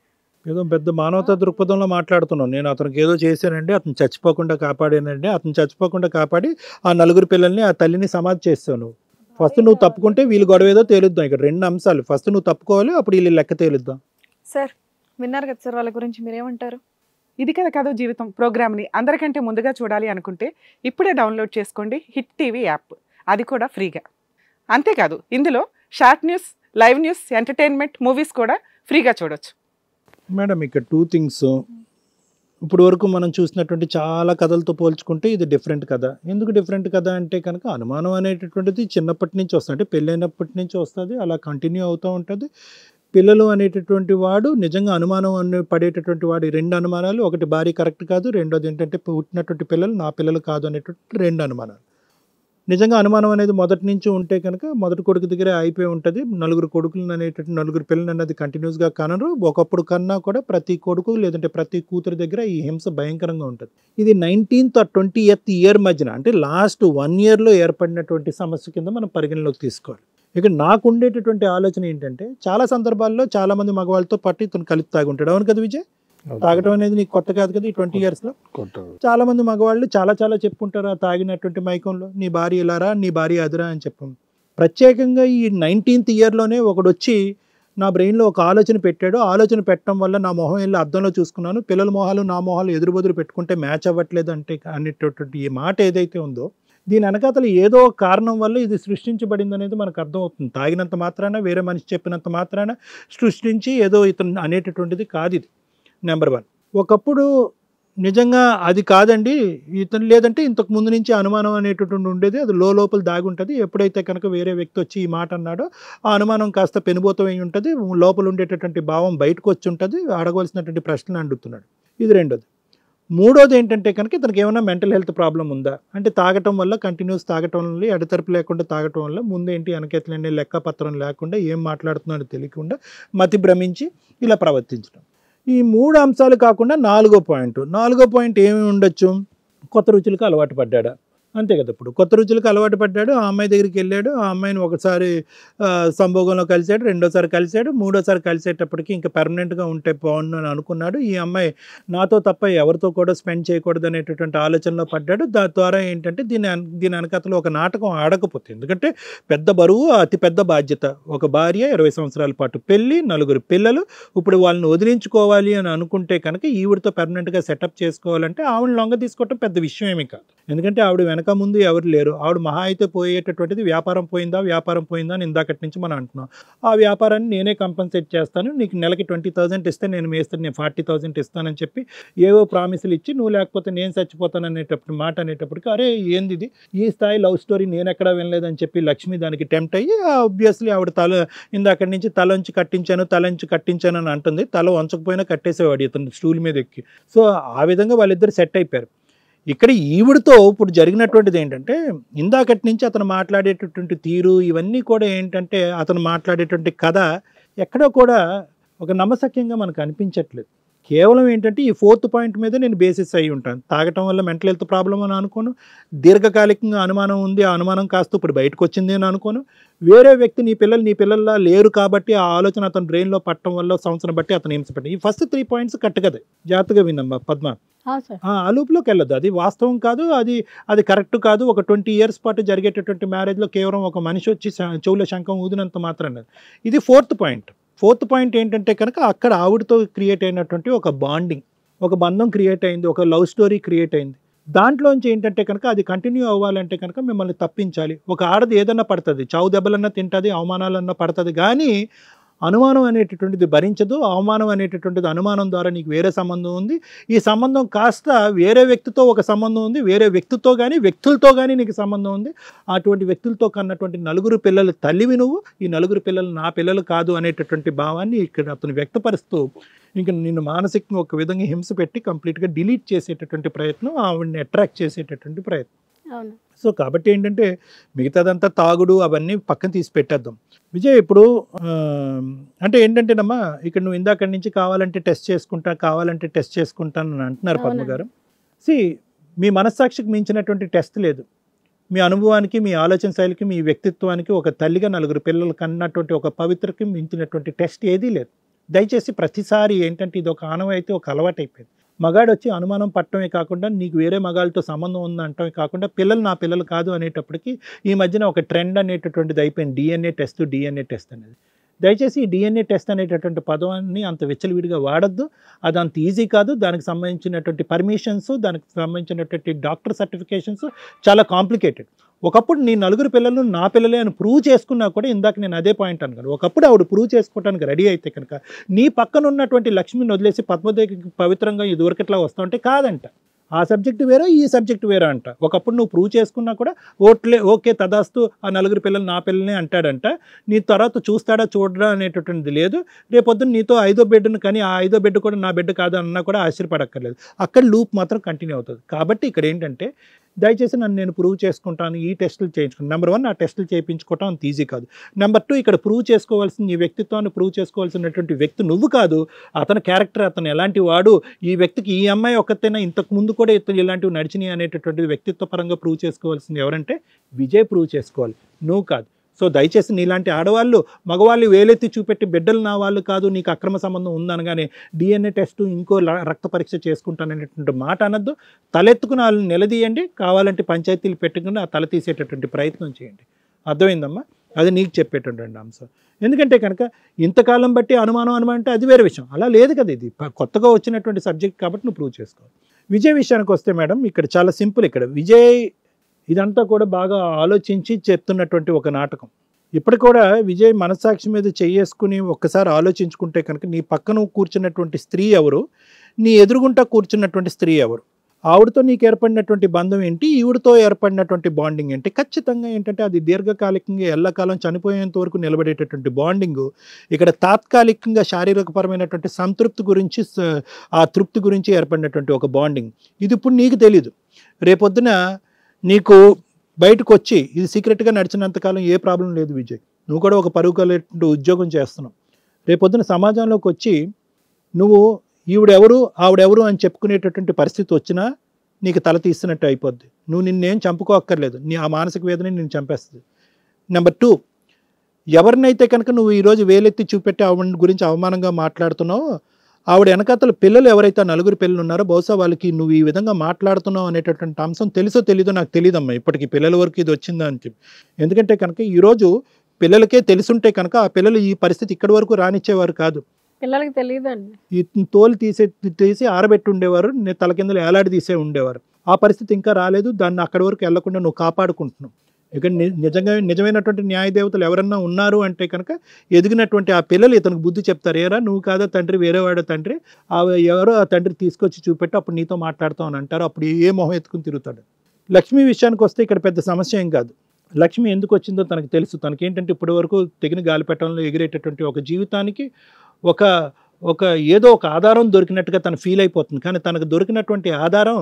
ఏదో పెద్ద మానవతా దృక్పథంలో మాట్లాడుతున్నాను. నేను అతనికి ఏదో చేశానండి, అతను చచ్చిపోకుండా కాపాడానండి, అతను చచ్చిపోకుండా కాపాడి ఆ 4 పిల్లల్ని ఆ తల్లిని సమాధి చేస్తాను. ఫస్ట్ నువ్వు తప్పుకుంటే వీళ్ళు గొడవ ఏదో తేలుద్దాం. ఇక్కడ 2 అంశాలు, ఫస్ట్ నువ్వు తప్పుకోవాలి, అప్పుడు వీళ్ళు లెక్క తేలుద్దాం. సార్ విన్నారు కదా సార్, వాళ్ళ గురించి మీరేమంటారు? ఇది కథ జీవితం ప్రోగ్రామ్ని అందరికంటే ముందుగా చూడాలి అనుకుంటే ఇప్పుడే డౌన్లోడ్ చేసుకోండి హిట్ టీవీ యాప్, అది కూడా ఫ్రీగా. అంతేకాదు ఇందులో short news, live news, entertainment, movies కూడా ఫ్రీగా చూడొచ్చు. మేడం ఇక్కడ 2 థింగ్స్. ఇప్పుడు వరకు మనం చూసినటువంటి చాలా కథలతో పోల్చుకుంటే ఇది డిఫరెంట్ కథ. ఎందుకు డిఫరెంట్ కథ అంటే కనుక అనుమానం అనేటటువంటిది చిన్నప్పటి నుంచి వస్తుంది, అంటే పెళ్ళైనప్పటి నుంచి వస్తుంది, అలా కంటిన్యూ అవుతూ ఉంటుంది. పిల్లలు అనేటటువంటి వాడు నిజంగా అనుమానం పడేటటువంటి వాడు 2 అనుమానాలు. ఒకటి భార్య కరెక్ట్ కాదు, రెండోది ఏంటంటే పుట్టినటువంటి పిల్లలు నా పిల్లలు కాదు అనేటువంటి 2 అనుమానాలు. నిజంగా అనుమానం అనేది మొదటి నుంచి ఉంటే కనుక మొదటి కొడుకు దగ్గరే అయిపోయి ఉంటుంది. 4 కొడుకులు అనేటటువంటి 4 పిల్లలు అనేది కంటిన్యూస్గా కనరు. ఒకప్పుడు కన్నా కూడా ప్రతి కొడుకు లేదంటే ప్రతి కూతురు దగ్గర ఈ హింస భయంకరంగా ఉంటుంది. ఇది 19th or 20th ఇయర్ మధ్యన, అంటే లాస్ట్ 1 yearలో ఏర్పడినటువంటి సమస్య కింద మనం పరిగణలోకి తీసుకోవాలి. ఇక నాకు ఉండేటటువంటి ఆలోచన ఏంటంటే చాలా సందర్భాల్లో చాలా మంది మగవాళ్ళతో పాటు ఇతను కలిసి తాగి ఉంటాడు. అవును కదా విజయ్? తాగటం అనేది నీకు కొత్త కాదు కదా ఈ 20 yearsలో. చాలా మంది మగవాళ్ళు చాలా చెప్పుకుంటారు ఆ తాగినటువంటి మైకంలో, నీ భార్య ఇలారా, నీ భార్య అదిరా అని చెప్పాం. ప్రత్యేకంగా ఈ 19th ఇయర్లోనే ఒకడు వచ్చి నా బ్రెయిన్లో ఒక ఆలోచన పెట్టాడు. ఆలోచన పెట్టడం వల్ల నా మొహం వెళ్ళి అద్దంలో చూసుకున్నాను, పిల్లల మొహాలు నా మొహాలు ఎదురు పెట్టుకుంటే మ్యాచ్ అవ్వట్లేదు అంటే అనేటటువంటి ఈ మాట ఏదైతే ఉందో, దీని వెనకాతల ఏదో కారణం వల్ల ఇది సృష్టించబడింది అనేది మనకు అర్థమవుతుంది. తాగినంత మాత్రాన, వేరే మనిషి చెప్పినంత మాత్రాన సృష్టించి ఏదో ఇతను అనేటటువంటిది కాదు ఇది. నెంబర్ 1. ఒకప్పుడు నిజంగా అది కాదండి ఇతను, లేదంటే ఇంతకు ముందు నుంచి అనుమానం అనేటటువంటి ఉండేది, అది లోపల దాగి ఉంటుంది. ఎప్పుడైతే కనుక వేరే వ్యక్తి వచ్చి ఈ మాట అన్నాడో ఆ అనుమానం కాస్త పెనుబోతమై ఉంటుంది, లోపల ఉండేటటువంటి భావం బయటకు వచ్చి ఉంటుంది, అడగవలసినటువంటి ప్రశ్నలు అడుగుతున్నాడు. ఇది 2వది. 3వది ఏంటంటే కనుక ఇతనికి ఏమైనా మెంటల్ హెల్త్ ప్రాబ్లం ఉందా అంటే తాగటం వల్ల, కంటిన్యూస్ తాగటం వల్ల, ఎడతెరపు లేకుండా తాగటం వల్ల ముందేంటి వెనకెట్లనే లెక్కపత్రం లేకుండా ఏం మాట్లాడుతున్నాడో తెలియకుండా మతి భ్రమించి ఇలా ప్రవర్తించడం. ఈ 3 అంశాలు కాకుండా 4వ పాయింట్ ఏమి ఉండొచ్చు? కొత్త రుచులకు అలవాటు పడ్డాడా? అంతే కదా. ఇప్పుడు కొత్త రుచులకు అలవాటు పడ్డాడు, ఆ అమ్మాయి దగ్గరికి వెళ్ళాడు, ఆ అమ్మాయిని ఒకసారి సంభోగంలో కలిశాడు, రెండోసారి కలిశాడు, మూడోసారి కలిసేటప్పటికి ఇంకా పెర్మనెంట్గా ఉంటే బాగుండు అని అనుకున్నాడు. ఈ అమ్మాయి నాతో తప్ప ఎవరితో కూడా స్పెండ్ చేయకూడదు అనేటటువంటి ఆలోచనలో పడ్డాడు. దాని ద్వారా ఏంటంటే దీని వెనకతలో ఒక నాటకం ఆడకపోతే, ఎందుకంటే పెద్ద బరువు, అతి పెద్ద బాధ్యత, ఒక భార్య, 20 సంవత్సరాల పాటు పెళ్ళి, 4 పిల్లలు, ఇప్పుడు వాళ్ళని వదిలించుకోవాలి అని అనుకుంటే కనుక ఈవిడతో పెర్మనెంట్గా సెటప్ చేసుకోవాలంటే ఆవిడ లొంగ తీసుకోవటం పెద్ద విషయం ఏమీ కాదు. ఎందుకంటే ఆవిడ వెనక ముందు ఎవరు లేరు. ఆవిడ మహా అయితే పోయేటటువంటిది వ్యాపారం పోయిందా అని ఇందాకటి నుంచి మనం అంటున్నాం. ఆ వ్యాపారాన్ని నేనే కంపెన్సేట్ చేస్తాను, నీకు నెలకి 20,000 ఇస్తే నేను 40,000 ఇస్తానని చెప్పి ఏవో ప్రామిసులు ఇచ్చి, నువ్వు లేకపోతే నేను చచ్చిపోతాను అనేటప్పుడు మాట అనేటప్పటికి, అరే ఏంది ఇది, ఈ స్థాయి లవ్ స్టోరీ నేను ఎక్కడా వినలేదని చెప్పి లక్ష్మి దానికి టెంప్ట్ అయ్యి ఆబ్వియస్లీ ఆవిడ ఇందాకటి నుంచి తలంచి కట్టించాను అని అంటుంది. తల వంచకపోయినా కట్టేసేవాడు ఇతను స్టూల్ మీద ఎక్కి. సో ఆ విధంగా వాళ్ళిద్దరు సెట్ అయిపోయారు. ఇక్కడ ఈవిడతో ఇప్పుడు జరిగినటువంటిది ఏంటంటే, ఇందాకటి నుంచి అతను మాట్లాడేటటువంటి తీరు ఇవన్నీ కూడా ఏంటంటే, అతను మాట్లాడేటువంటి కథ ఎక్కడో కూడా ఒక నమ్మశక్యంగా మనకు అనిపించట్లేదు. కేవలం ఏంటంటే ఈ 4th పాయింట్ మీద నేను బేసిస్ అయ్యి ఉంటాను. తాగటం వల్ల మెంటల్ హెల్త్ ప్రాబ్లం అని అనుకోను, దీర్ఘకాలికంగా అనుమానం ఉంది, ఆ అనుమానం కాస్త ఇప్పుడు బయటకు వచ్చింది అని అనుకోను, వేరే వ్యక్తి నీ పిల్లల్లా లేరు కాబట్టి ఆ ఆలోచన అతను బ్రెయిన్లో పట్టడం వల్ల సంవత్సరం బట్టి అతను హింసపడ్డాడు. ఈ ఫస్ట్ 3 పాయింట్స్ కరెక్ట్ కదా, జాగ్రత్తగా విన్నమ్మా పద్మ. ఆ లూప్లోకి వెళ్ళదు, అది వాస్తవం కాదు, అది కరెక్ట్ కాదు. ఒక 20 years పాటు జరిగేటటువంటి మ్యారేజ్లో కేవలం ఒక మనిషి వచ్చి చెవుల శంఖం ఊదినంత మాత్రం. ఇది 4th పాయింట్. 4th పాయింట్ ఏంటంటే కనుక అక్కడ ఆవిడతో క్రియేట్ అయినటువంటి ఒక బాండింగ్, ఒక బంధం క్రియేట్ అయింది, ఒక లవ్ స్టోరీ క్రియేట్ అయింది. దాంట్లోంచి ఏంటంటే కనుక అది కంటిన్యూ అవ్వాలంటే కనుక మిమ్మల్ని తప్పించాలి. ఒక ఆడది ఏదన్నా పడుతుంది, చావు దెబ్బలన్నా తింటుంది, అవమానాలన్నా పడుతుంది, కానీ అనుమానం అనేటటువంటిది భరించదు, అవమానం అనేటటువంటిది అనుమానం ద్వారా నీకు వేరే సంబంధం ఉంది, ఈ సంబంధం కాస్త వేరే వ్యక్తితో ఒక సంబంధం ఉంది, వేరే వ్యక్తితో కానీ వ్యక్తులతో కానీ నీకు సంబంధం ఉంది, అటువంటి వ్యక్తులతో కన్నటువంటి 4 పిల్లల తల్లివి నువ్వు, ఈ 4 పిల్లలు నా పిల్లలు కాదు అనేటటువంటి భావాన్ని ఇక్కడ అతను వ్యక్తపరుస్తూ ఇంక నిన్ను మానసికంగా ఒక విధంగా హింస పెట్టి కంప్లీట్గా డిలీట్ చేసేటటువంటి ప్రయత్నం, ఆవిడని అట్రాక్ట్ చేసేటటువంటి ప్రయత్నం. అవును. సో కాబట్టి ఏంటంటే మిగతాదంతా తాగుడు అవన్నీ పక్కన తీసి పెట్టేద్దాం. విజయ్ ఇప్పుడు అంటే ఏంటంటేనమ్మా, ఇక్కడ నువ్వు ఇందాక నుంచి కావాలంటే టెస్ట్ చేసుకుంటాను అని అంటున్నారు పద్మ గారు. మీ మనస్సాక్షికి మించినటువంటి టెస్ట్ లేదు. మీ అనుభవానికి, మీ ఆలోచన శైలికి, మీ వ్యక్తిత్వానికి ఒక తల్లిగా 4 పిల్లలు కన్నటువంటి ఒక పవిత్రకి మించినటువంటి టెస్ట్ ఏదీ లేదు. దయచేసి ప్రతిసారి ఏంటంటే ఇది ఒక ఆనవాయితీ, ఒక అలవాటు అయిపోయింది. మగాడు వచ్చి అనుమానం పట్టడమే కాకుండా నీకు వేరే మగాళ్ళతో సంబంధం ఉందంటమే కాకుండా పిల్లలు నా పిల్లలు కాదు అనేటప్పటికి ఈ మధ్యన ఒక ట్రెండ్ అనేటటువంటిది అయిపోయింది, డిఎన్ఏ టెస్ట్ అనేది. దయచేసి ఈ డిఎన్ఏ టెస్ట్ అనేటటువంటి పదాన్ని అంత విచ్చలవిడిగా వాడద్దు. అది అంత ఈజీ కాదు. దానికి సంబంధించినటువంటి పర్మిషన్స్, దానికి సంబంధించినటువంటి డాక్టర్ సర్టిఫికేషన్స్ చాలా కాంప్లికేటెడ్. ఒకప్పుడు నీ 4 పిల్లలు నా పిల్లలే అని ప్రూవ్ చేసుకున్నా కూడా, ఇందాక నేను అదే పాయింట్ అన్నాను, ఒకప్పుడు ఆవిడ ప్రూవ్ చేసుకోవడానికి రెడీ అయితే కనుక నీ పక్కన ఉన్నటువంటి లక్ష్మిని వదిలేసి పద్మదేవికి పవిత్రంగా ఈ దూరకట్లా వస్తామంటే కాదంట. ఆ సబ్జెక్ట్ వేరే, ఈ సబ్జెక్ట్ వేరే అంట. ఒకప్పుడు నువ్వు ప్రూవ్ చేసుకున్నా కూడా ఓకే తదాస్తు ఆ 4 పిల్లలు నా పిల్లలనే అంటాడంట. నీ తర్వాత చూస్తాడా చూడరా అనేటటువంటిది లేదు. రేపొద్దున నీతో 5వ బిడ్డను కానీ ఆ 5వ బిడ్డ కూడా నా బిడ్డ కాదు అన్నా కూడా ఆశ్చర్యపడక్కర్లేదు. అక్కడ లూప్ మాత్రం కంటిన్యూ అవుతుంది. కాబట్టి ఇక్కడ ఏంటంటే దయచేసి నేను ప్రూవ్ చేసుకుంటాను, ఈ టెస్టులు చేయించుకుంటాను. నెంబర్ 1 ఆ టెస్టులు చేయించుకోవటం అంత ఈజీ కాదు. నెంబర్ 2 ఇక్కడ ప్రూవ్ చేసుకోవాల్సిన, ఈ వ్యక్తిత్వాన్ని ప్రూవ్ చేసుకోవాల్సినటువంటి వ్యక్తి నువ్వు కాదు, అతని క్యారెక్టర్, అతను ఎలాంటి వాడు, ఈ వ్యక్తికి ఈ అమ్మాయి ఒక్కతేనా, ఇంతకు ముందు కూడా ఇతను ఇలాంటివి నడిచినాయి అనేటటువంటి వ్యక్తిత్వ పరంగా ప్రూవ్ చేసుకోవాల్సింది ఎవరంటే విజయ్ ప్రూవ్ చేసుకోవాలి, నువ్వు కాదు. సో దయచేసి నీలాంటి ఆడవాళ్ళు మగవాళ్ళు వేలెత్తి చూపెట్టి బిడ్డలు నా వాళ్ళు కాదు, నీకు అక్రమ సంబంధం ఉందనగానే డిఎన్ఏ టెస్టు ఇంకో రక్త పరీక్ష చేసుకుంటాననేటువంటి మాట అనద్దు. తలెత్తుకుని వాళ్ళని నిలదీయండి, కావాలంటే పంచాయతీలు పెట్టుకుని ఆ తల తీసేటటువంటి ప్రయత్నం చేయండి. అర్థమైందమ్మా? అది నీకు చెప్పేటటువంటి అంశం. ఎందుకంటే కనుక ఇంతకాలం బట్టి అనుమానం అంటే అది వేరే విషయం. అలా లేదు కదా, ఇది కొత్తగా వచ్చినటువంటి సబ్జెక్ట్ కాబట్టి నువ్వు ప్రూవ్ చేసుకోవాలి. విజయ్ విషయానికి వస్తే మేడం, ఇక్కడ చాలా సింపుల్. ఇక్కడ విజయ్ ఇదంతా కూడా బాగా ఆలోచించి చెప్తున్నటువంటి ఒక నాటకం. ఇప్పుడు కూడా విజయ్ మనస్సాక్షి మీద చేసుకుని ఒక్కసారి ఆలోచించుకుంటే కనుక నీ పక్కన కూర్చున్నటువంటి స్త్రీ ఎవరు, నీ ఎదురుగుంటా కూర్చున్నటువంటి స్త్రీ ఎవరు, ఆవిడతో నీకు ఏర్పడినటువంటి బంధం ఏంటి, ఈవిడతో ఏర్పడినటువంటి బాండింగ్ ఏంటి, ఖచ్చితంగా ఏంటంటే అది దీర్ఘకాలికంగా ఎల్లకాలం చనిపోయేంత వరకు నిలబడేటటువంటి బాండింగు. ఇక్కడ తాత్కాలికంగా శారీరకపరమైనటువంటి సంతృప్తి గురించి, ఆ తృప్తి గురించి ఏర్పడినటువంటి ఒక బాండింగ్. ఇది ఇప్పుడు నీకు తెలీదు. రేపొద్దున నీకు బయటకు వచ్చి ఇది సీక్రెట్గా నడిచినంతకాలం ఏ ప్రాబ్లం లేదు విజయ్. నువ్వు కూడా ఒక పరుగులేటువంటి ఉద్యోగం చేస్తున్నావు. రేపొద్దున సమాజంలోకి వచ్చి నువ్వు ఈవిడెవరు ఆవిడెవరు అని చెప్పుకునేటటువంటి పరిస్థితి వచ్చినా నీకు తల తీస్తున్నట్టు అయిపోద్ది. నువ్వు నిన్నేం చంపుకోక్కర్లేదు, నీ ఆ మానసిక వేదన నిన్ను చంపేస్తుంది. నెంబర్ 2, ఎవరినైతే కనుక నువ్వు ఈరోజు వేలెత్తి చూపెట్టి ఆవిడ గురించి అవమానంగా మాట్లాడుతున్నావో, ఆవిడ వెనకాతల పిల్లలు ఎవరైతే 4 పిల్లలు ఉన్నారో బహుశా వాళ్ళకి నువ్వు ఈ విధంగా మాట్లాడుతున్నావు అనేటటువంటి అంశం తెలుసో తెలీదో నాకు తెలియదమ్మా. ఇప్పటికీ పిల్లల వరకు ఇది వచ్చిందా అని చెప్పి. ఎందుకంటే కనుక ఈరోజు పిల్లలకే తెలుసుంటే కనుక ఆ పిల్లలు ఈ పరిస్థితి ఇక్కడి వరకు రానిచ్చేవారు కాదు. పిల్లలకి తెలియదండి. ఈ తోలు తీసి ఆరబెట్టి ఉండేవారు, తల కిందలు ఏలాడి తీసే ఉండేవారు. ఆ పరిస్థితి ఇంకా రాలేదు. దాన్ని అక్కడి వరకు వెళ్లకుండా నువ్వు కాపాడుకుంటున్నావు. ఇక నిజమైనటువంటి న్యాయ దేవతలు ఎవరన్నా ఉన్నారు అంటే కనుక ఎదిగినటువంటి ఆ పిల్లలు ఇతనికి బుద్ధి చెప్తారు. ఏరా నువ్వు కాదా తండ్రి, వేరేవాడో తండ్రి, ఎవరో ఆ తండ్రి తీసుకొచ్చి చూపెట్టి అప్పుడు నీతో మాట్లాడతావు అని అంటారు. అప్పుడు ఏ మొహం ఎత్తుకుని తిరుగుతాడు. లక్ష్మి విషయానికి వస్తే ఇక్కడ పెద్ద సమస్య ఏం కాదు. లక్ష్మి ఎందుకు వచ్చిందో తనకు తెలుసు. తనకేంటంటే ఇప్పటి వరకు తెగిన గాలిపటంలో ఎగిరేటటువంటి ఒక జీవితానికి ఒక ఏదో ఒక ఆధారం దొరికినట్టుగా తను ఫీల్ అయిపోతుంది. కానీ తనకు దొరికినటువంటి ఆధారం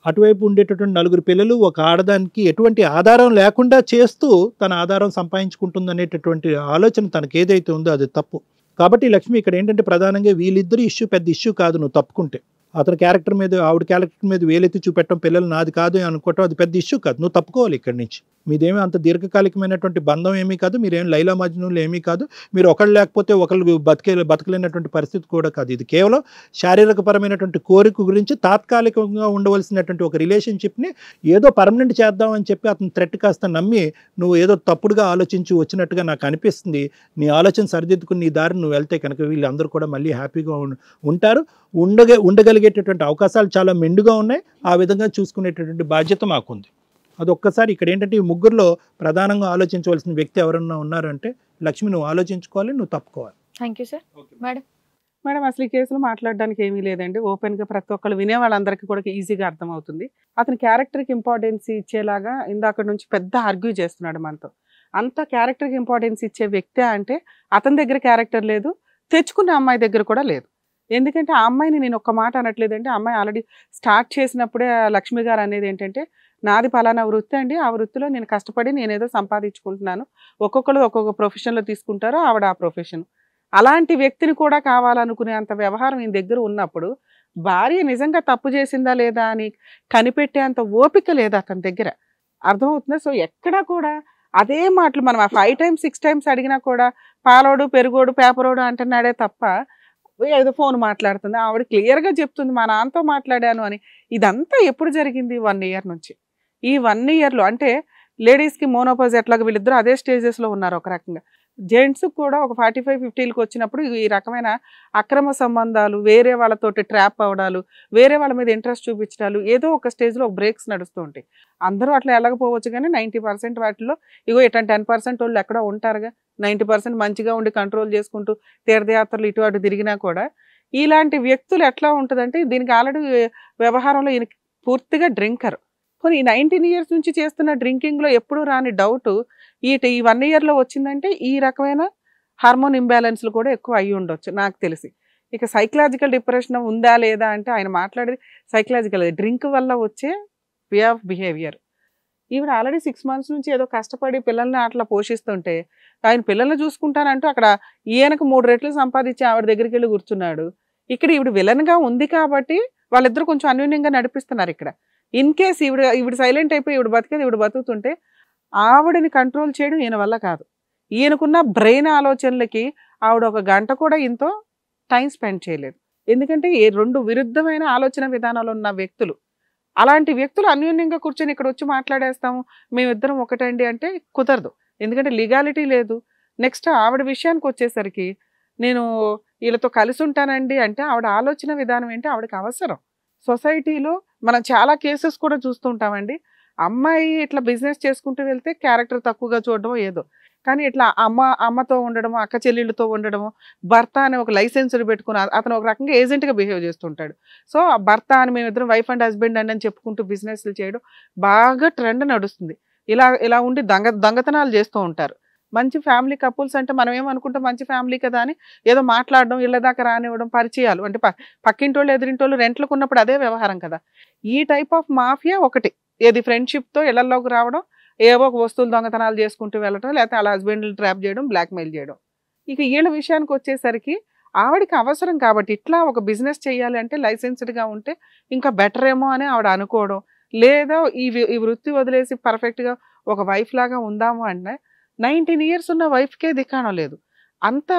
అటువైపు ఉండేటటువంటి 4 పిల్లలు ఒక ఆడదానికి ఎటువంటి ఆధారం లేకుండా చేస్తూ తన ఆధారం సంపాదించుకుంటుంది అనేటటువంటి ఆలోచన తనకు ఏదైతే ఉందో అది తప్పు. కాబట్టి లక్ష్మి ఇక్కడ ఏంటంటే ప్రధానంగా వీళ్ళిద్దరు ఇష్యూ పెద్ద ఇష్యూ కాదు. నువ్వు తప్పుకుంటే అతని క్యారెక్టర్ మీద, ఆవిడ క్యారెక్టర్ మీద వేలెత్తి చూపెట్టడం, పిల్లలు నాది కాదు అనుకోవటం అది పెద్ద ఇష్యూ కాదు. నువ్వు తప్పుకోవాలి ఇక్కడి నుంచి. మీదేమీ అంత దీర్ఘకాలికమైనటువంటి బంధం ఏమీ కాదు. మీరేం లైలా మజ్నూలు ఏమీ కాదు. మీరు ఒకళ్ళు లేకపోతే ఒకళ్ళు బతకలేనటువంటి పరిస్థితి కూడా కాదు. ఇది కేవలం శారీరకపరమైనటువంటి కోరిక గురించి తాత్కాలికంగా ఉండవలసినటువంటి ఒక రిలేషన్షిప్ని ఏదో పర్మనెంట్ చేద్దామని చెప్పి అతను థ్రెట్ కాస్త నమ్మి నువ్వు ఏదో తప్పుడుగా ఆలోచించి వచ్చినట్టుగా నాకు అనిపిస్తుంది. నీ ఆలోచన సరిదిద్దుకుని నీ దారిని నువ్వు వెళ్తే కనుక వీళ్ళందరూ కూడా మళ్ళీ హ్యాపీగా ఉంటారు. ఉండగలిగేటటువంటి అవకాశాలు చాలా మెండుగా ఉన్నాయి. ఆ విధంగా చూసుకునేటటువంటి బాధ్యత మాకుంది. అది ఒక్కసారి ఇక్కడ ఏంటంటే ఈ ముగ్గురులో ప్రధానంగా ఆలోచించవలసిన వ్యక్తి ఎవరన్నా ఉన్నారంటే లక్ష్మి నువ్వు ఆలోచించుకోవాలి, నువ్వు తప్పుకోవాలి. Thank you sir. Madam madam అసలు ఈ కేసులో మాట్లాడడానికి ఏమీ లేదండి. ఓపెన్గా ప్రతి ఒక్కళ్ళు వినే వాళ్ళందరికీ కూడా ఈజీగా అర్థమవుతుంది. అతని క్యారెక్టర్కి ఇంపార్టెన్స్ ఇచ్చేలాగా ఇందాక నుంచి పెద్ద ఆర్గ్యూ చేస్తున్నాడు మనతో. అంత క్యారెక్టర్కి ఇంపార్టెన్స్ ఇచ్చే వ్యక్తి అంటే అతని దగ్గర క్యారెక్టర్ లేదు, తెచ్చుకున్న అమ్మాయి దగ్గర కూడా లేదు. ఎందుకంటే ఆ అమ్మాయిని నేను ఒక్క మాట అనట్లేదంటే, అమ్మాయి ఆల్రెడీ స్టార్ట్ చేసినప్పుడే లక్ష్మి గారు అనేది ఏంటంటే, నాది పలానా వృత్తి అండి, ఆ వృత్తిలో నేను కష్టపడి నేనేదో సంపాదించుకుంటున్నాను, ఒక్కొక్కరు ఒక్కొక్క ప్రొఫెషన్లో తీసుకుంటారో ఆవిడ ఆ ప్రొఫెషన్. అలాంటి వ్యక్తిని కూడా కావాలనుకునే అంత వ్యవహారం ఈయన దగ్గర ఉన్నప్పుడు భార్య నిజంగా తప్పు చేసిందా లేదా అని కనిపెట్టే అంత ఓపిక లేదు అతని దగ్గర. అర్థమవుతుందా? సో ఎక్కడా కూడా అదే మాటలు మనం 5 times 6 times అడిగినా కూడా పాలోడు పెరుగోడు పేపరోడు అంటున్నాడే తప్ప ఏదో ఫోన్ మాట్లాడుతుంది. ఆవిడ క్లియర్గా చెప్తుంది మా నాన్నతో మాట్లాడాను అని. ఇదంతా ఎప్పుడు జరిగింది? 1 year నుంచి. ఈ 1 yearలో అంటే లేడీస్కి మోనోపాజ్ ఎట్లాగ వీళ్ళిద్దరూ అదే స్టేజెస్లో ఉన్నారు ఒక రకంగా. జెంట్స్కి కూడా ఒక 45-50లకు వచ్చినప్పుడు ఈ రకమైన అక్రమ సంబంధాలు, వేరే వాళ్ళతోటి ట్రాప్ అవ్వడాలు, వేరే వాళ్ళ మీద ఇంట్రెస్ట్ చూపించడాలు, ఏదో ఒక స్టేజ్లో బ్రేక్స్ నడుస్తూ ఉంటాయి. అందరూ అట్లా వెళ్ళకపోవచ్చు కానీ 90% వాటిలో ఇగో ఇట్లాంటి 10% వాళ్ళు ఎక్కడో ఉంటారుగా. 90% మంచిగా ఉండి కంట్రోల్ చేసుకుంటూ తీర్థయాత్రలు ఇటు అటు తిరిగినా కూడా ఇలాంటి వ్యక్తులు ఎట్లా ఉంటుందంటే, దీనికి ఆల్రెడీ వ్యవహారంలో ఈయన పూర్తిగా డ్రింకర్. ఈ 19 years నుంచి చేస్తున్న డ్రింకింగ్లో ఎప్పుడు రాని డౌట్ ఈ 1 yearలో వచ్చిందంటే ఈ రకమైన హార్మోన్ ఇంబ్యాలెన్స్లు కూడా ఎక్కువ అయ్యి ఉండొచ్చు నాకు తెలిసి. ఇక సైకలాజికల్ డిప్రెషన్ ఉందా లేదా అంటే ఆయన మాట్లాడేది సైకలాజికల్ డ్రింక్ వల్ల వచ్చే వే ఆఫ్ బిహేవియర్. ఈవిడ ఆల్రెడీ 6 months నుంచి ఏదో కష్టపడి పిల్లల్ని అట్లా పోషిస్తుంటే ఆయన పిల్లల్ని చూసుకుంటానంటూ అక్కడ ఈయనకు 3 రెట్లు సంపాదించి ఆవిడ దగ్గరికి వెళ్ళి కూర్చున్నాడు. ఇక్కడ ఈవిడ విలన్గా ఉంది కాబట్టి వాళ్ళిద్దరూ కొంచెం అన్యోన్యంగా నడిపిస్తున్నారు. ఇక్కడ ఇన్ కేస్ ఈవిడ సైలెంట్ అయిపోయి ఈవిడ బతికేది ఈవిడ బతుకుతుంటే ఆవిడని కంట్రోల్ చేయడం ఈయన వల్ల కాదు. ఈయనకున్న బ్రెయిన్ ఆలోచనలకి ఆవిడ 1 గంట కూడా ఇంతో టైం స్పెండ్ చేయలేదు. ఎందుకంటే 2 విరుద్ధమైన ఆలోచన విధానాలు ఉన్న వ్యక్తులు, అలాంటి వ్యక్తులు అన్యోన్యంగా కూర్చొని ఇక్కడ వచ్చి మాట్లాడేస్తాము మేమిద్దరం ఒకటండి అంటే కుదరదు. ఎందుకంటే లీగాలిటీ లేదు. నెక్స్ట్ ఆవిడ విషయానికి వచ్చేసరికి నేను వీళ్ళతో కలిసి ఉంటానండి అంటే ఆవిడ ఆలోచన విధానం ఏంటి, ఆవిడకి అవసరం. సొసైటీలో మనం చాలా కేసెస్ కూడా చూస్తూ ఉంటామండి. అమ్మాయి ఇట్లా బిజినెస్ చేసుకుంటూ వెళ్తే క్యారెక్టర్ తక్కువగా చూడడమో ఏదో, కానీ ఇట్లా అమ్మతో ఉండడము, అక్క చెల్లెళ్ళతో ఉండడము, భర్త అని ఒక లైసెన్స్ పెట్టుకుని అతను ఒక రకంగా ఏజెంట్గా బిహేవ్ చేస్తుంటాడు. సో భర్త అని మేమిద్దరం వైఫ్ అండ్ హస్బెండ్ అని చెప్పుకుంటూ బిజినెస్లు చేయడం బాగా ట్రెండ్ నడుస్తుంది. ఇలా ఉండి దొంగతనాలు చేస్తూ ఉంటారు. మంచి ఫ్యామిలీ కపుల్స్ అంటే మనం ఏమనుకుంటాం, మంచి ఫ్యామిలీ కదా అని ఏదో మాట్లాడడం, ఇళ్ళ దాకా రానివ్వడం, పరిచయాలు అంటే పక్కింటోళ్ళు ఎదిరింటోళ్ళు రెంట్లకు ఉన్నప్పుడు అదే వ్యవహారం కదా. ఈ టైప్ ఆఫ్ మాఫియా ఒకటి, ఏది ఫ్రెండ్షిప్తో ఇళ్లలోకి రావడం, ఏవో ఒక వస్తువులు దొంగతనాలు చేసుకుంటూ వెళ్ళడం, లేకపోతే అలా హస్బెండ్లు ట్రాప్ చేయడం, బ్లాక్మెయిల్ చేయడం. ఇక వీళ్ళ విషయానికి వచ్చేసరికి ఆవిడకి అవసరం కాబట్టి ఇట్లా ఒక బిజినెస్ చేయాలి అంటే లైసెన్స్డ్గా ఉంటే ఇంకా బెటర్ ఏమో అని ఆవిడ అనుకోవడం, లేదా ఈ వృత్తి వదిలేసి పర్ఫెక్ట్గా ఒక వైఫ్ లాగా ఉందాము అంటే 19 years ఉన్న వైఫ్కే దిక్కాణం లేదు. అంత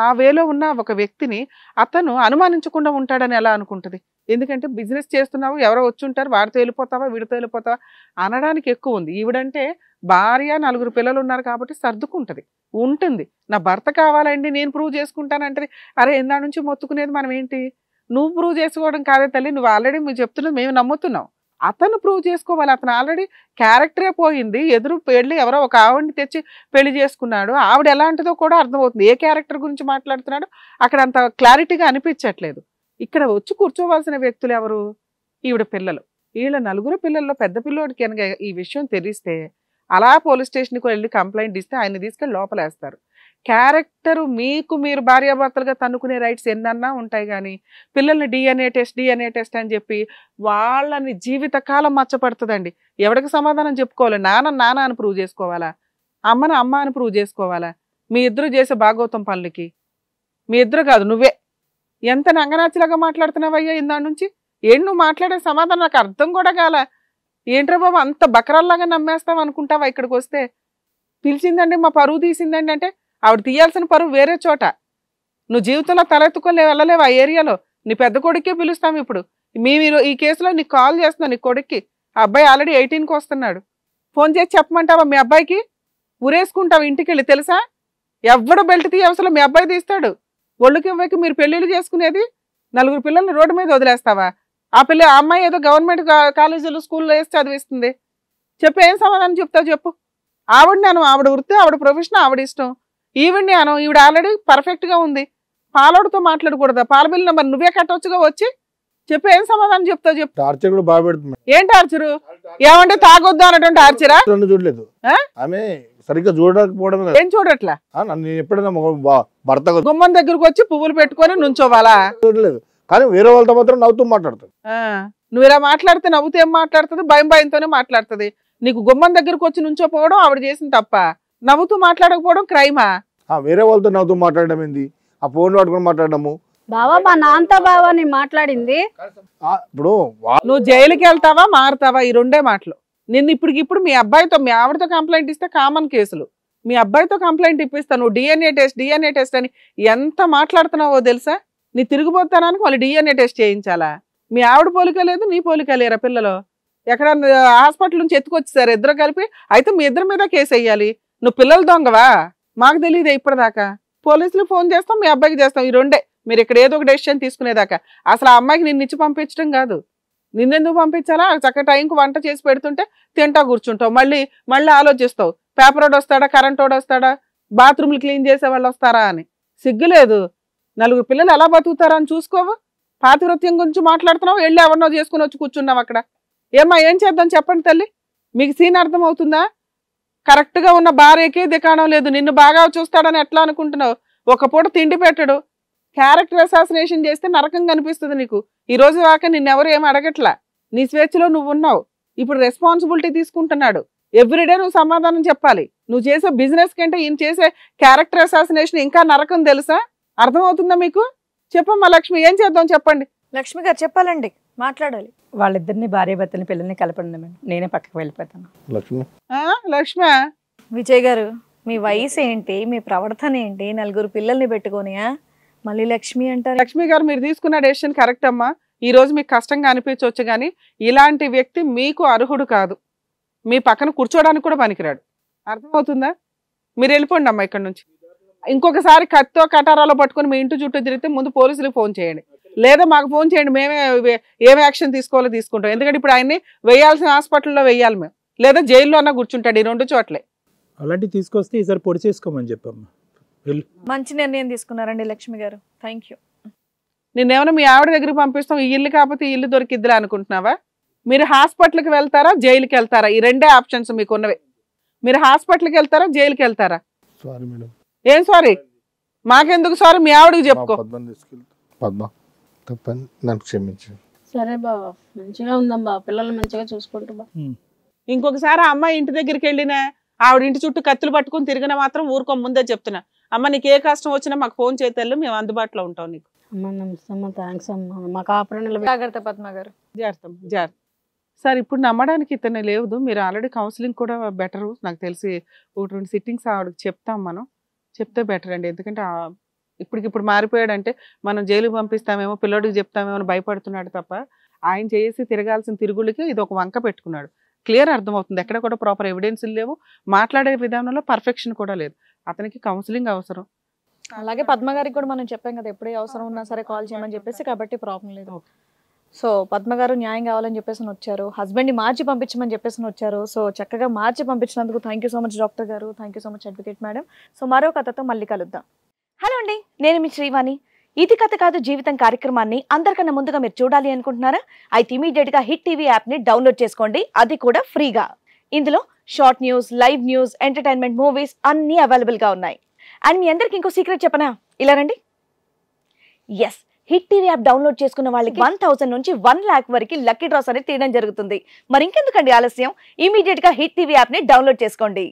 ఆ వేలో ఉన్న ఒక వ్యక్తిని అతను అనుమానించకుండా ఉంటాడని ఎలా అనుకుంటుంది? ఎందుకంటే బిజినెస్ చేస్తున్నావు, ఎవరో వచ్చి ఉంటారు, వాడితో వెళ్ళిపోతావా వీడితో వెళ్ళిపోతావా అనడానికి ఎక్కువ ఉంది. ఈవిడంటే భార్య 4 పిల్లలు ఉన్నారు కాబట్టి సర్దుకుంటుంది, ఉంటుంది. నా భర్త కావాలండి నేను ప్రూవ్ చేసుకుంటానంటే, అరే ఎందా నుంచి మొత్తుకునేది మనం ఏంటి? నువ్వు ప్రూవ్ చేసుకోవడం కాదే తల్లి, నువ్వు ఆల్రెడీ మీరు చెప్తున్నది మేము నమ్ముతున్నాం. అతను ప్రూవ్ చేసుకోవాలి. అతను ఆల్రెడీ క్యారెక్టరే పోయింది, ఎదురు పెళ్ళి ఎవరో ఒక ఆవిడని తెచ్చి పెళ్లి చేసుకున్నాడు. ఆవిడ ఎలాంటిదో కూడా అర్థమవుతుంది. ఏ క్యారెక్టర్ గురించి మాట్లాడుతున్నాడు అక్కడ అంత క్లారిటీగా అనిపించట్లేదు. ఇక్కడ వచ్చి కూర్చోవలసిన వ్యక్తులు ఎవరు? ఈవిడ పిల్లలు. వీళ్ళ 4 పిల్లల్లో పెద్ద పిల్లోడికి కనుక ఈ విషయం తెలిస్తే అలా పోలీస్ స్టేషన్కి వెళ్ళి కంప్లైంట్ ఇస్తే ఆయన తీసుకెళ్ళి లోపలేస్తారు. క్యారెక్టరు మీరు భార్యాభర్తలుగా తన్నుకునే రైట్స్ ఎన్నన్నా ఉంటాయి, కానీ పిల్లల్ని డిఎన్ఏ టెస్ట్ అని చెప్పి వాళ్ళని జీవితకాలం మచ్చపడుతుందండి. ఎవరికి సమాధానం చెప్పుకోవాలి? నాన్న అని ప్రూవ్ చేసుకోవాలా? అమ్మ అని ప్రూవ్ చేసుకోవాలా? మీ ఇద్దరు చేసే భాగవతం పనులకి మీ ఇద్దరు కాదు నువ్వే ఎంత నంగనాచిలాగా మాట్లాడుతున్నావయ్యా ఇందా నుంచి. ఏంటి నువ్వు మాట్లాడే సమాధానం నాకు అర్థం కూడా కాల. ఏంట్రా బాబు అంత బకరాల్లాగా నమ్మేస్తావు అనుకుంటావా? ఇక్కడికి వస్తే పిలిచిందండి మా పరువు తీసిందండి అంటే ఆవిడ తీయాల్సిన పరువు వేరే చోట. నువ్వు జీవితంలో తలెత్తుకొని వెళ్ళలేవు ఆ ఏరియాలో. నీ పెద్ద కొడుకే పిలుస్తాం ఇప్పుడు. మీరు ఈ కేసులో నీకు కాల్ చేస్తున్నావు నీ కొడుక్కి. ఆ అబ్బాయి ఆల్రెడీ 18కి వస్తున్నాడు. ఫోన్ చేసి చెప్పమంటావా మీ అబ్బాయికి? ఉరేసుకుంటావు ఇంటికి వెళ్ళి, తెలుసా? ఎవడు బెల్ట్ తీయవసరం మీ అబ్బాయి తీస్తాడు. ఒళ్ళుకి ఇవ్వకి మీరు పెళ్ళిళ్ళు చేసుకునేది 4 పిల్లల్ని రోడ్డు మీద వదిలేస్తావా? ఆ అమ్మాయి ఏదో గవర్నమెంట్ కాలేజీలో స్కూల్లో వేసి చదివిస్తుంది. చెప్పు, ఏం సమాధానం చెప్తావు చెప్పు. ఆవిడ వృత్తి, ఆవిడ ప్రొఫెషన్, ఆవిడ ఇష్టం. ఈవిడ్ని అను, ఈవిడ ఆల్రెడీ పర్ఫెక్ట్ గా ఉంది. పాలోడితో మాట్లాడకూడదా? పాల బిల్లు మరి నువ్వే కట్టొచ్చుగా వచ్చి చెప్పి ఏం సమాధానం చెప్తావు చెప్పు. టార్చర్ కూడా బాగా పెడుతుంది. ఏం టార్చరు? ఏమంటే తాగొద్దు అన్నటువంటి టార్చరా? చూడలేదు ఆ? ఆమె సరిగ్గా చూడకపోవడం కదా. ఏం చూడట్లా? నేను ఎప్పుడైనా భర్త గుమ్మం దగ్గరకు వచ్చి పువ్వులు పెట్టుకొని నుంచోవాలా? చూడలేదు, కానీ వేరే వాళ్ళతో మాత్రం నవ్వుతూ మాట్లాడతాడు. నువ్వు ఇలా మాట్లాడితే నవ్వుతూ ఏం మాట్లాడుతుంది? భయంతోనే మాట్లాడుతుంది. నీకు గుమ్మం దగ్గరకు వచ్చి నుంచోపోవడం ఆవిడ చేసిన తప్ప, నవ్వుతూ మాట్లాడకపోవడం క్రైమా? వేరే వాళ్ళతో నవ్వుతూ మాట్లాడడం ఏంది? ఆ ఫోన్ పట్టుకొని మాట్లాడము. బావా మా నాన్నతో బావా నీ మాట్లాడింది. ఇప్పుడు నువ్వు జైలుకి వెళ్తావా మారుతావా? ఈ రెండే మాటలు. నిన్ను ఇప్పటికిప్పుడు మీ అబ్బాయితో మీ ఆవిడతో కంప్లైంట్ ఇస్తే కామన్ కేసులు. మీ అబ్బాయితో కంప్లైంట్ ఇప్పిస్తా. నువ్వు డిఎన్ఏ టెస్ట్ అని ఎంత మాట్లాడుతున్నావో తెలుసా? నీ తిరిగిపోతానానికి వాళ్ళు డిఎన్ఏ టెస్ట్ చేయించాలా? మీ ఆవిడ పోలిక లేదు, నీ పోలిక లేరా పిల్లలు? ఎక్కడ హాస్పిటల్ నుంచి ఎత్తుకొచ్చేసారు ఇద్దరు కలిపి. అయితే మీ ఇద్దరి మీద కేసు వేయాలి. నువ్వు పిల్లలు దొంగవా? మాకు తెలియదే ఇప్పటిదాకా. పోలీసులు ఫోన్ చేస్తాం, మీ అబ్బాయికి చేస్తాం. ఈ రెండే. మీరు ఇక్కడ ఏదో ఒక డెసిషన్ తీసుకునేదాకా. అసలు ఆ అమ్మాయికి నిన్ను ఇచ్చి పంపించడం కాదు. నిన్నెందుకు పంపించాలా? చక్క టైంకి వంట చేసి పెడుతుంటే తింటా కూర్చుంటావు. మళ్ళీ ఆలోచిస్తావు, పేపర్ వాడు వస్తాడా, కరెంట్ వాడు వస్తాడా, బాత్రూమ్లు క్లీన్ చేసే వాళ్ళు వస్తారా అని. సిగ్గులేదు. నలుగురు పిల్లలు ఎలా బతుకుతారా అని చూసుకోవు. పాతివృత్యం గురించి మాట్లాడుతున్నావు, వెళ్ళి ఎవరినో చేసుకుని వచ్చి కూర్చున్నావు అక్కడ. ఏమ్మా ఏం చేద్దాం చెప్పండి తల్లి. మీకు సీన్ అర్థం అవుతుందా? కరెక్ట్గా ఉన్న భార్యకే దికాణం లేదు. నిన్ను బాగా చూస్తాడని ఎట్లా అనుకుంటున్నావు? ఒక పూట తిండి పెట్టడు. క్యారెక్టర్ అసాసినేషన్ చేస్తే నరకం కనిపిస్తుంది నీకు. ఈ రోజు దాకా నిన్నెవరు ఏమి అడగట్లా. నీ స్వేచ్ఛలో నువ్వు ఉన్నావు. ఇప్పుడు రెస్పాన్సిబిలిటీ తీసుకుంటున్నాడు. ఎవ్రీడే నువ్వు సమాధానం చెప్పాలి. నువ్వు చేసే బిజినెస్ కంటే ఈయన చేసే క్యారెక్టర్ అసాసినేషన్ ఇంకా నరకం తెలుసా? అర్థమవుతుందా మీకు? చెప్పమ్మా లక్ష్మి, ఏం చేద్దాం చెప్పండి. లక్ష్మి గారు చెప్పాలండి, మాట్లాడాలి. వాళ్ళిద్దరిని భార్య భర్తని పిల్లల్ని కలపండి మేడం, నేనే పక్కకు వెళ్ళిపోతాను. లక్ష్మి విజయ్ గారు, మీ వయసు ఏంటి, మీ ప్రవర్తన ఏంటి? నలుగురు పిల్లల్ని పెట్టుకొని మళ్ళీ లక్ష్మి అంటారు. లక్ష్మి గారు, మీరు తీసుకున్న డెసిషన్ కరెక్ట్ అమ్మా. ఈ రోజు మీకు కష్టంగా అనిపించవచ్చు, కానీ ఇలాంటి వ్యక్తి మీకు అర్హుడు కాదు. మీ పక్కన కూర్చోడానికి కూడా పనికిరాడు. అర్థమవుతుందా? మీరు వెళ్ళిపోండి అమ్మా ఇక్కడ నుంచి. ఇంకొకసారి కత్తో కటారాలో పట్టుకొని మీ ఇంటి చుట్టూ తిరిగితే ముందు పోలీసులకు ఫోన్ చేయండి, లేదా మాకు ఫోన్ చేయండి. మేమే ఏం యాక్షన్ తీసుకోవాలో తీసుకుంటాం. ఎందుకంటే ఇప్పుడు ఆయన్ని వేయాల్సిన హాస్పిటల్లో వేయాలి మేము, లేదా జైల్లో అన్నా కూర్చుంటాడు. ఈ రెండు చోట్లే. అలాంటివి తీసుకొస్తే ఈసారి పొడి చేసుకోమని చెప్పమ్మా. మంచి నిర్ణయం తీసుకున్నారండి లక్ష్మి గారు, థ్యాంక్ యూ. నిన్నేమైనా మీ ఆవిడ దగ్గరికి పంపిస్తాం, ఈ ఇల్లు కాకపోతే ఈ ఇల్లు దొరికిద్దిలా అనుకుంటున్నావా? మీరు హాస్పిటల్కి వెళ్తారా, జైలుకి వెళ్తారా? ఈ రెండే ఆప్షన్స్ మీకు ఉన్నవి. మీరు హాస్పిటల్కి వెళ్తారా, జైలుకి వెళ్తారా? Sorry madam. ఏం సారీ? మాకెందుకు సారీ? మీ ఆవిడకి చెప్పుకో. తప్పని నన్ను క్షమించు. సరే బావ, మంచిగా ఉందమ్మా, పిల్లలు మంచిగా చూసుకుంటా బా. ఇంకొకసారి ఆ అమ్మాయి ఇంటి దగ్గరికి వెళ్ళినా, ఆవిడ ఇంటి చుట్టూ కత్తులు పట్టుకుని తిరిగినా మాత్రం ఊరుకో. ముందే చెప్తున్నా. అమ్మ నీకు ఏ కష్టం వచ్చినా మాకు ఫోన్ చేతల్లు, మేము అందుబాటులో ఉంటాం నీకు. అమ్మా నమస్తే అమ్మా, థ్యాంక్స్ అమ్మా. మా కాపురం జాగ్రత్త పద్మ గారు. జాగ్రత్త. సార్ ఇప్పుడు నమ్మడానికి ఇతనే లేదు. మీరు ఆల్రెడీ కౌన్సిలింగ్ కూడా బెటరు. నాకు తెలిసి 1-2 సిట్టింగ్స్ ఆవిడకి చెప్తాం, మనం చెప్తే బెటర్ అండి. ఎందుకంటే ఇప్పటికిప్పుడు మారిపోయాడంటే మనం జైలుకి పంపిస్తామేమో, పిల్లోడికి చెప్తామేమో అని భయపడుతున్నాడు తప్ప, ఆయన చేసి తిరగాల్సిన తిరుగులకి ఇది ఒక వంక పెట్టుకున్నాడు. క్లియర్ అర్థమవుతుంది. ఎక్కడ కూడా ప్రాపర్ ఎవిడెన్స్లు లేవు. మాట్లాడే విధానంలో పర్ఫెక్షన్ కూడా లేదు. అతనికి కౌన్సిలింగ్ అవసరం. అలాగే పద్మ గారికి కూడా మనం చెప్పాం కదా, ఎప్పుడే అవసరం ఉన్నా సరే కాల్ చేయమని చెప్పేసి, కాబట్టి ప్రాబ్లం లేదు. సో పద్మ గారు న్యాయం కావాలని చెప్పేసి వచ్చారు, హస్బెండ్ని మార్చి పంపించమని చెప్పేసి వచ్చారు. సో చక్కగా మార్చి పంపించినందుకు thank you so much doctor గారు, thank you so much advocate madam. So మరో కథతో మళ్ళీ కలుద్దాం. హలో అండి, నేను మీ శ్రీవాణి. ఇది కథ కాదు జీవితం కార్యక్రమాన్ని అందరికన్నా ముందుగా మీరు చూడాలి అనుకుంటున్నారా? అయితే ఇమీడియట్ గా హిట్ టీవీ యాప్ ని డౌన్లోడ్ చేసుకోండి, అది కూడా ఫ్రీగా. ఇందులో short news, live news, entertainment, movies అన్ని అవైలబుల్ గా ఉన్నాయి. అండ్ మీ అందరికి ఇంకో సీక్రెట్ చెప్పనా? ఇలా రండి. Yes, Hit TV app download చేసుకున్న వాళ్ళకి 1000 నుంచి 1 lakh వరకు లక్కీ డ్రాస్ అనేది తీయడం జరుగుతుంది. మరి ఇంకెందుకండి ఆలస్యం? ఇమీడియట్ గా హిట్ టీవీ యాప్ ని డౌన్లోడ్ చేసుకోండి.